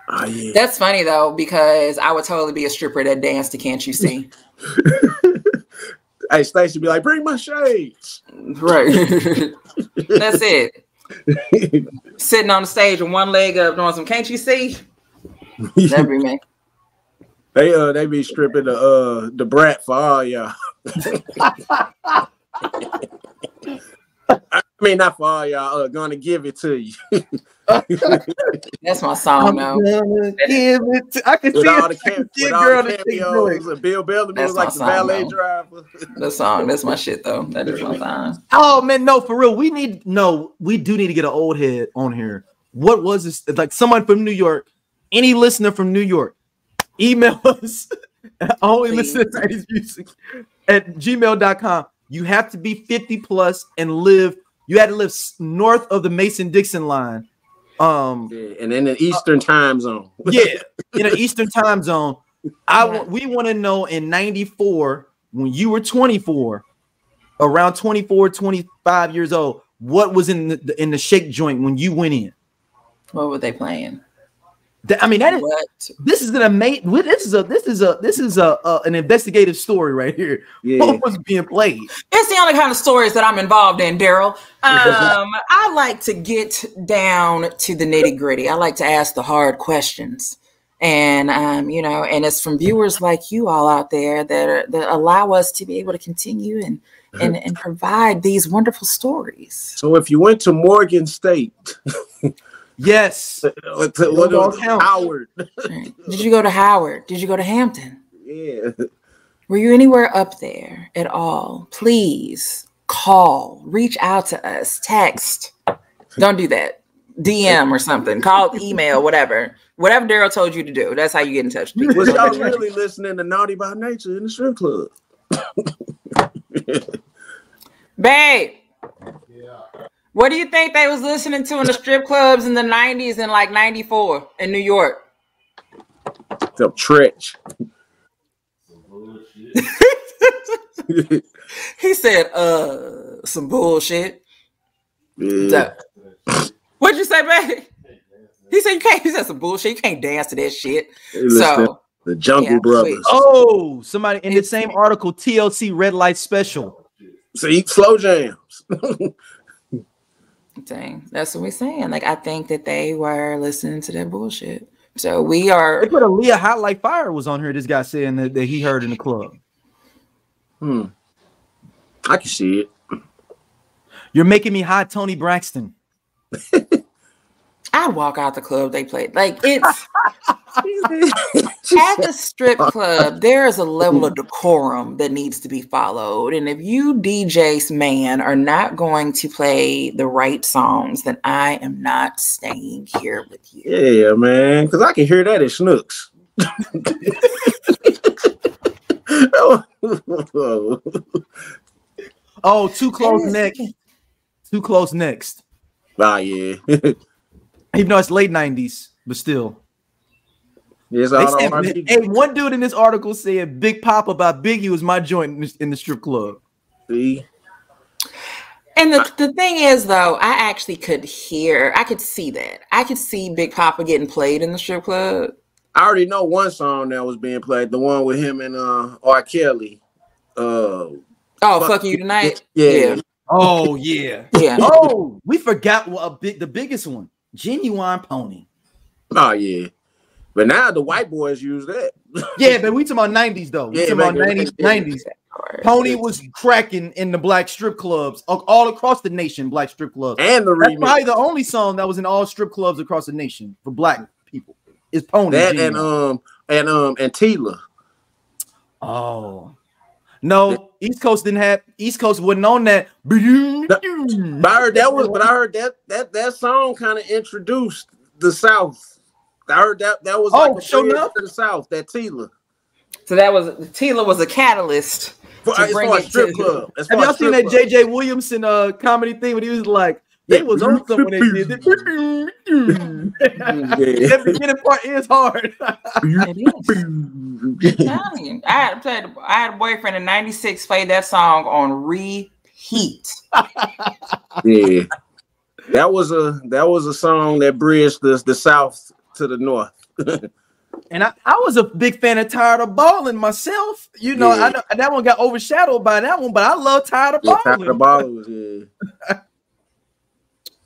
Speaker 4: Oh, yeah.
Speaker 3: That's funny though, because I would totally be a stripper that danced to Can't You See.
Speaker 4: Hey, Stacey be like, bring my shades.
Speaker 3: Right. That's it. Sitting on the stage with one leg up doing some Can't You See? That'd be me.
Speaker 4: They be stripping the brat for all y'all. I mean, not for all y'all. Gonna give it to you.
Speaker 3: That's my song now.
Speaker 1: Give it to, I can see
Speaker 4: it. Bill Bellamy was like the valet driver.
Speaker 3: The song. That's my shit though. That is my song.
Speaker 1: Oh man, no, for real. We do need to get an old head on here. What was this? Like someone from New York, any listener from New York, email us. Only listen to his music at gmail.com. You have to be 50 plus and you had to live north of the Mason-Dixon line.
Speaker 4: And in the Eastern time zone.
Speaker 1: Yeah, in an Eastern time zone. We want to know in 94, when you were 24, around 24, 25 years old, what was in the shake joint when you went in?
Speaker 3: What were they playing?
Speaker 1: I mean, this is an investigative story right here.
Speaker 4: Yeah.
Speaker 1: What was being played?
Speaker 3: It's the only kind of stories that I'm involved in, Daryl. I like to get down to the nitty gritty. I like to ask the hard questions, and and it's from viewers like you all out there that allow us to be able to continue and provide these wonderful stories.
Speaker 4: So, if you went to Morgan State.
Speaker 1: Yes.
Speaker 4: Howard.
Speaker 3: Did you go to Howard? Did you go to Hampton?
Speaker 4: Yeah.
Speaker 3: Were you anywhere up there at all? Please call, reach out to us, text. Don't do that. DM or something. Call, email, whatever. Whatever Daryl told you to do. That's how you get in touch with people.
Speaker 4: Was y'all really listening to Naughty by Nature in the strip club?
Speaker 3: Babe. What do you think they was listening to in the strip clubs in the 90s and like 94 in New York?
Speaker 4: Some Tretch.
Speaker 3: He said, some bullshit.
Speaker 4: Yeah.
Speaker 3: What'd you say, baby? He said he said some bullshit. You can't dance to that shit.
Speaker 4: So the Jungle Brothers.
Speaker 3: Please.
Speaker 1: Oh, somebody in the same article, TLC Red Light Special.
Speaker 4: See, slow jams.
Speaker 3: Dang, that's what we're saying. Like, I think that they were listening to that bullshit. So we are.
Speaker 1: They put Aaliyah Hot Like Fire was on here. This guy saying that he heard in the club.
Speaker 4: I can see it.
Speaker 1: You're making me hot, Tony Braxton.
Speaker 3: I walk out the club they played. Like, it's at the strip club, there is a level of decorum that needs to be followed. And if you DJs, man, are not going to play the right songs, then I am not staying here with you.
Speaker 4: Yeah, man. Because I can hear that at Snooks.
Speaker 1: Oh, too close next. Too close next.
Speaker 4: Ah, yeah.
Speaker 1: Even though it's late 90s, but still.
Speaker 4: Yes,
Speaker 1: hey, one dude in this article said Big Papa by Biggie was my joint in the strip club.
Speaker 4: See?
Speaker 3: And the thing is, though, I actually could see that. I could see Big Papa getting played in the strip club.
Speaker 4: I already know one song that was being played, the one with him and R. Kelly.
Speaker 3: Fuck You Tonight?
Speaker 4: Yeah.
Speaker 1: Oh, yeah.
Speaker 3: Yeah.
Speaker 1: Oh, we forgot the biggest one. Genuine Pony.
Speaker 4: Oh, yeah. But now the white boys use that.
Speaker 1: Yeah, but we talking about 90s, though. We talking about 90s. Pony was cracking in the black strip clubs all across the nation. Black strip clubs,
Speaker 4: and
Speaker 1: that's probably the only song that was in all strip clubs across the nation for black people. Is Pony
Speaker 4: that and Tila.
Speaker 1: Oh no, East Coast didn't have. East Coast wasn't on that.
Speaker 4: But I heard that song kind of introduced the South. I heard that was like a to the South. That Tila.
Speaker 3: So Tila was a catalyst.
Speaker 4: As far as strip club.
Speaker 1: Have y'all seen that J.J. Williamson comedy thing when he was like, they was on something when they did it. That beginning part is hard.
Speaker 3: I had a boyfriend in '96 played that song on repeat.
Speaker 4: Yeah, that was a song that bridged the South to the North.
Speaker 1: And I was a big fan of Tired of Ballin' myself. You know, I know that one got overshadowed by that one, but I love Tired of Ballin'.
Speaker 4: Tired of Ballin', yeah.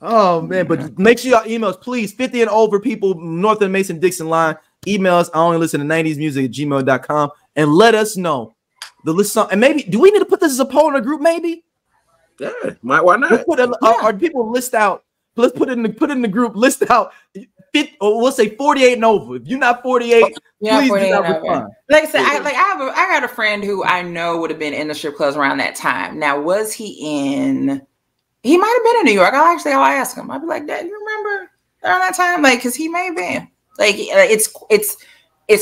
Speaker 1: Oh man, but make sure y'all emails, please. 50 and over people north of the Mason-Dixon line. Email us. I only listen to 90smusic@gmail.com and let us know the list song. And maybe do we need to put this as a poll in a group? Maybe.
Speaker 4: Yeah, why not?
Speaker 1: Our people list out. Let's put in the group. List out. We'll say 48 and over. If you're not 48, please
Speaker 3: 48
Speaker 1: do not
Speaker 3: and over. Like I said, I got a friend who I know would have been in the strip clubs around that time. Now, was he in? He might have been in New York. I'll ask him. I'll be like, Dad, you remember around that time? Like, because he may have been. Like, it's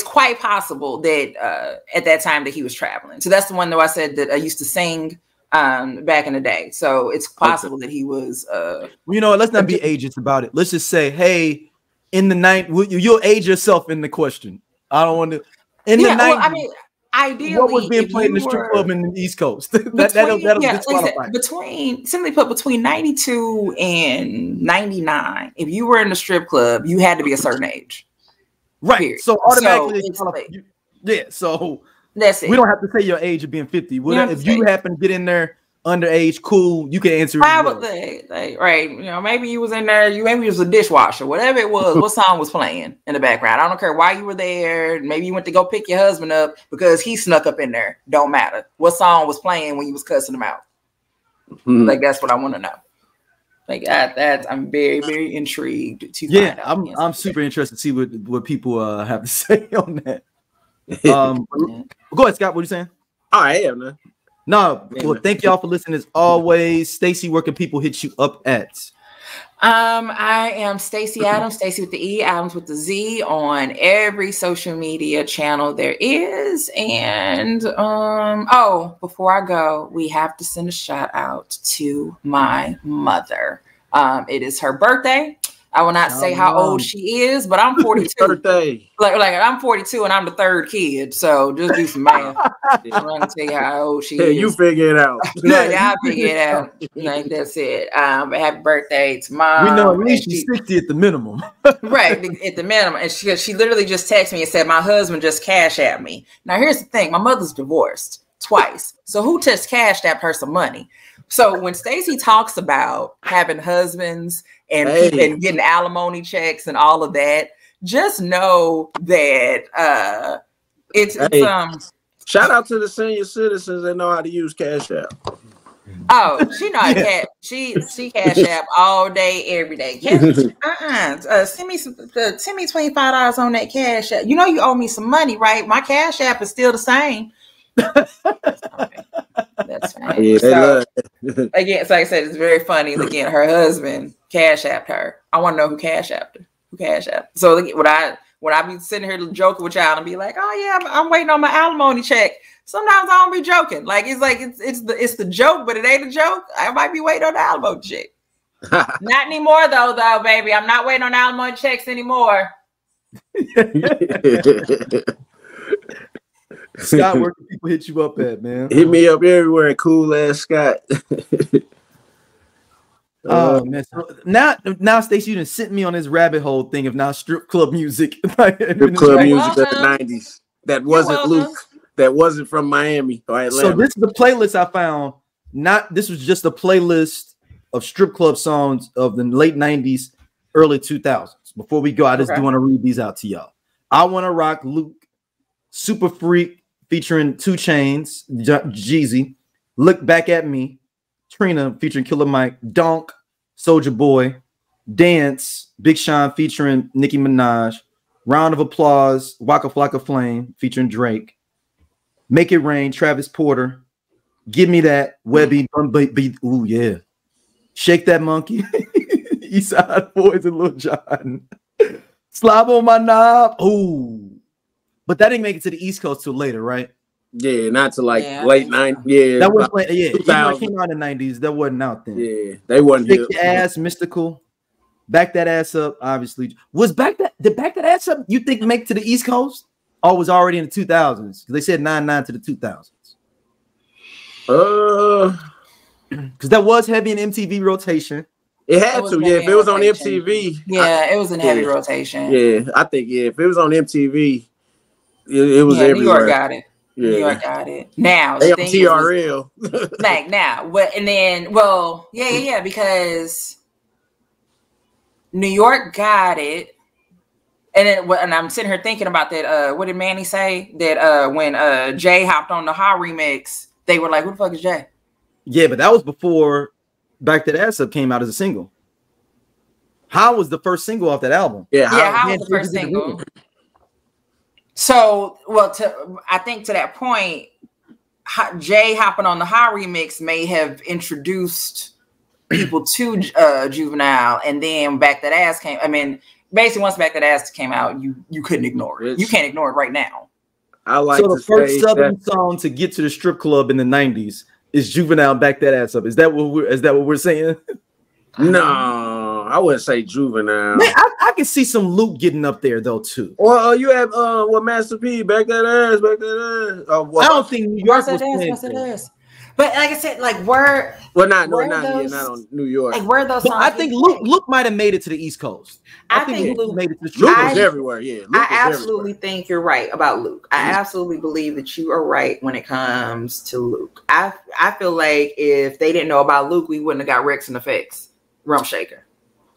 Speaker 3: quite possible that at that time that he was traveling. So that's the one though I said that I used to sing back in the day. So it's possible that he was.
Speaker 1: Well, you know what? Let's not be ageist about it. Let's just say, hey. In the night, you'll age yourself in the question. I don't want to. In the night,
Speaker 3: I mean, ideally,
Speaker 1: what was being played in the strip club in the East Coast? That'll disqualify.
Speaker 3: Between 92 and 99, if you were in the strip club, you had to be a certain age.
Speaker 1: Right. Period. So automatically, So
Speaker 3: that's it.
Speaker 1: We don't have to say your age of being 50. If you happen to get in there underage, cool, you can answer.
Speaker 3: Probably, right? You know, maybe you was in there. Maybe you was a dishwasher, whatever it was. What song was playing in the background? I don't care why you were there. Maybe you went to go pick your husband up because he snuck up in there. Don't matter. What song was playing when you was cussing him out? Like that's what I want to know. Like I'm very, very intrigued to find out.
Speaker 1: I'm super interested to see what people have to say on that. Go ahead, Scott. What are you saying?
Speaker 4: I am, man.
Speaker 1: No, well, thank y'all for listening as always. Stacy, where can people hit you up at?
Speaker 3: I am Stacey Adams, Stacey with the E, Adams with the Z on every social media channel there is. And before I go, we have to send a shout out to my mother. It is her birthday. I will not say how old she is, but I'm 42.
Speaker 4: Birthday.
Speaker 3: Like I'm 42 and I'm the third kid. So just do some math. I'm gonna tell you how old she is.
Speaker 4: You figure it out.
Speaker 3: Yeah, I'll figure it out. Like that's it. But happy birthday to Mom.
Speaker 1: We know at least she's 60 at the minimum.
Speaker 3: Right, at the minimum. And she literally just texted me and said, my husband just cashed at me. Now here's the thing, my mother's divorced twice. So who just cashed at her some money? So when Stacey talks about having husbands and getting alimony checks and all of that, just know that it's
Speaker 4: shout out to the senior citizens that know how to use Cash App.
Speaker 3: Oh, she know how to cash. She Cash App all day, every day. Send me $25 on that Cash App. You know you owe me some money, right? My Cash App is still the same. That's fine. Yeah, so again, so like I said, it's very funny. Again, her husband Cash Apped her. I want to know who Cash Apped her. Who Cash Apped? So when I be sitting here joking with y'all and be like, "Oh yeah, I'm waiting on my alimony check." Sometimes I don't be joking. It's the joke, but it ain't a joke. I might be waiting on the alimony check. Not anymore, though, baby. I'm not waiting on alimony checks anymore.
Speaker 1: Scott, where can people hit you up at, man?
Speaker 4: Hit me up everywhere, Cool Ass Scott.
Speaker 1: Oh man! So now, Stacey, you done sent me on this rabbit hole thing of now strip club music.
Speaker 4: Strip club music of the '90s. That wasn't Luke. That wasn't from Miami or Atlanta.
Speaker 1: So this is the playlist I found. This was just a playlist of strip club songs of the late '90s, early 2000s. Before we go, I just do want to read these out to y'all. I Wanna Rock, Luke. Super Freak featuring 2 Chainz, Jeezy. Look Back at Me, Trina featuring Killer Mike. Donk, Soulja Boy. Dance, Big Sean featuring Nicki Minaj. Round of Applause, Waka Flocka Flame featuring Drake. Make It Rain, Travis Porter. Give Me That, Webby. Ooh, yeah. Shake That Monkey, Eastside Boys and Lil Jon. Slob on My Knob. Ooh. But that didn't make it to the East Coast till later, right?
Speaker 4: Yeah, not to late 90s. Yeah,
Speaker 1: that wasn't even it came out in the 90s. That wasn't out then.
Speaker 4: Yeah, they wasn't.
Speaker 1: Shake Your Ass, Mystical. Back That Ass Up, obviously. Did Back That Ass Up, you think, make it to the East Coast? Or was already in the 2000s? Because they said 99 to the 2000s. Because that was heavy in MTV rotation.
Speaker 4: It had to, yeah. If it was on MTV.
Speaker 3: Yeah, it was in heavy rotation.
Speaker 4: Yeah, I think, yeah. If it was on MTV, it was everywhere.
Speaker 3: New York got it.
Speaker 4: Yeah.
Speaker 3: New York got it. Now
Speaker 4: they on TRL.
Speaker 3: Like now, because New York got it, and I'm sitting here thinking about that. What did Manny say? That when Jay hopped on the Ha remix, they were like, "Who the fuck is Jay?"
Speaker 1: Yeah, but that was before Back That Ass Up came out as a single. How was the first single off that album?
Speaker 3: How was the first single? So, I think to that point, Jay hopping on the Ha remix may have introduced people to Juvenile, and then Back That Ass came. I mean, basically, once Back That Ass came out, you couldn't ignore it. You can't ignore it right now.
Speaker 4: I like
Speaker 1: so the first Southern song to get to the strip club in the 90s is Juvenile, Back That Ass Up. Is that what we're saying?
Speaker 4: No, I wouldn't say Juvenile.
Speaker 1: Man, I can see some Luke getting up there though too.
Speaker 4: Well, you have Master P, Back That Ass, Back That Ass.
Speaker 1: I don't think New York was playing.
Speaker 3: But like I said, like where?
Speaker 4: Well, not on New York.
Speaker 3: Like where those songs?
Speaker 1: I think Luke might have made it to the East Coast.
Speaker 3: I think Luke
Speaker 1: made it to the
Speaker 4: Luke was everywhere. Yeah, Luke
Speaker 3: I absolutely think you're right about Luke. I absolutely believe that you are right when it comes to Luke. I feel like if they didn't know about Luke, we wouldn't have got Rex and Effects. Rum Shaker.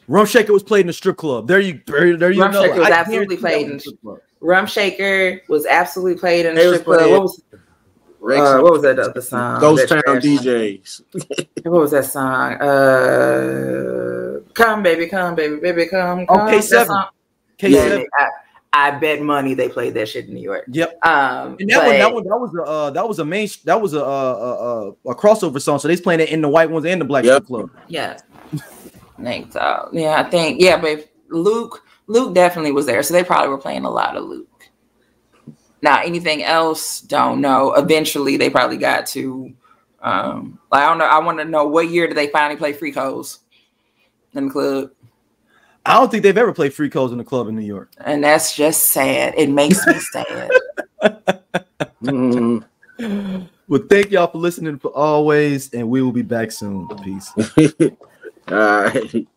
Speaker 1: Rum Shaker was played in the strip club. There you
Speaker 3: Rum
Speaker 1: know.
Speaker 3: Shaker was absolutely played in the strip club. Rum Shaker was absolutely played in the strip club. What was that other song?
Speaker 4: Ghost Town DJs.
Speaker 3: What was that song? Come baby, baby, come.
Speaker 1: K7.
Speaker 3: K7. I bet money they played that shit in New York.
Speaker 1: Yep. And that was a crossover song. So they's playing it in the white ones and the black strip club.
Speaker 3: Yeah. I think but Luke definitely was there. So they probably were playing a lot of Luke. Now, anything else? Don't know. Eventually, they probably got to. I don't know. I want to know what year did they finally play Freak Hoes in the club?
Speaker 1: I don't think they've ever played Freak Hoes in the club in New York,
Speaker 3: and that's just sad. It makes me sad.
Speaker 1: Well, thank y'all for listening for always, and we will be back soon. Peace.
Speaker 4: All right.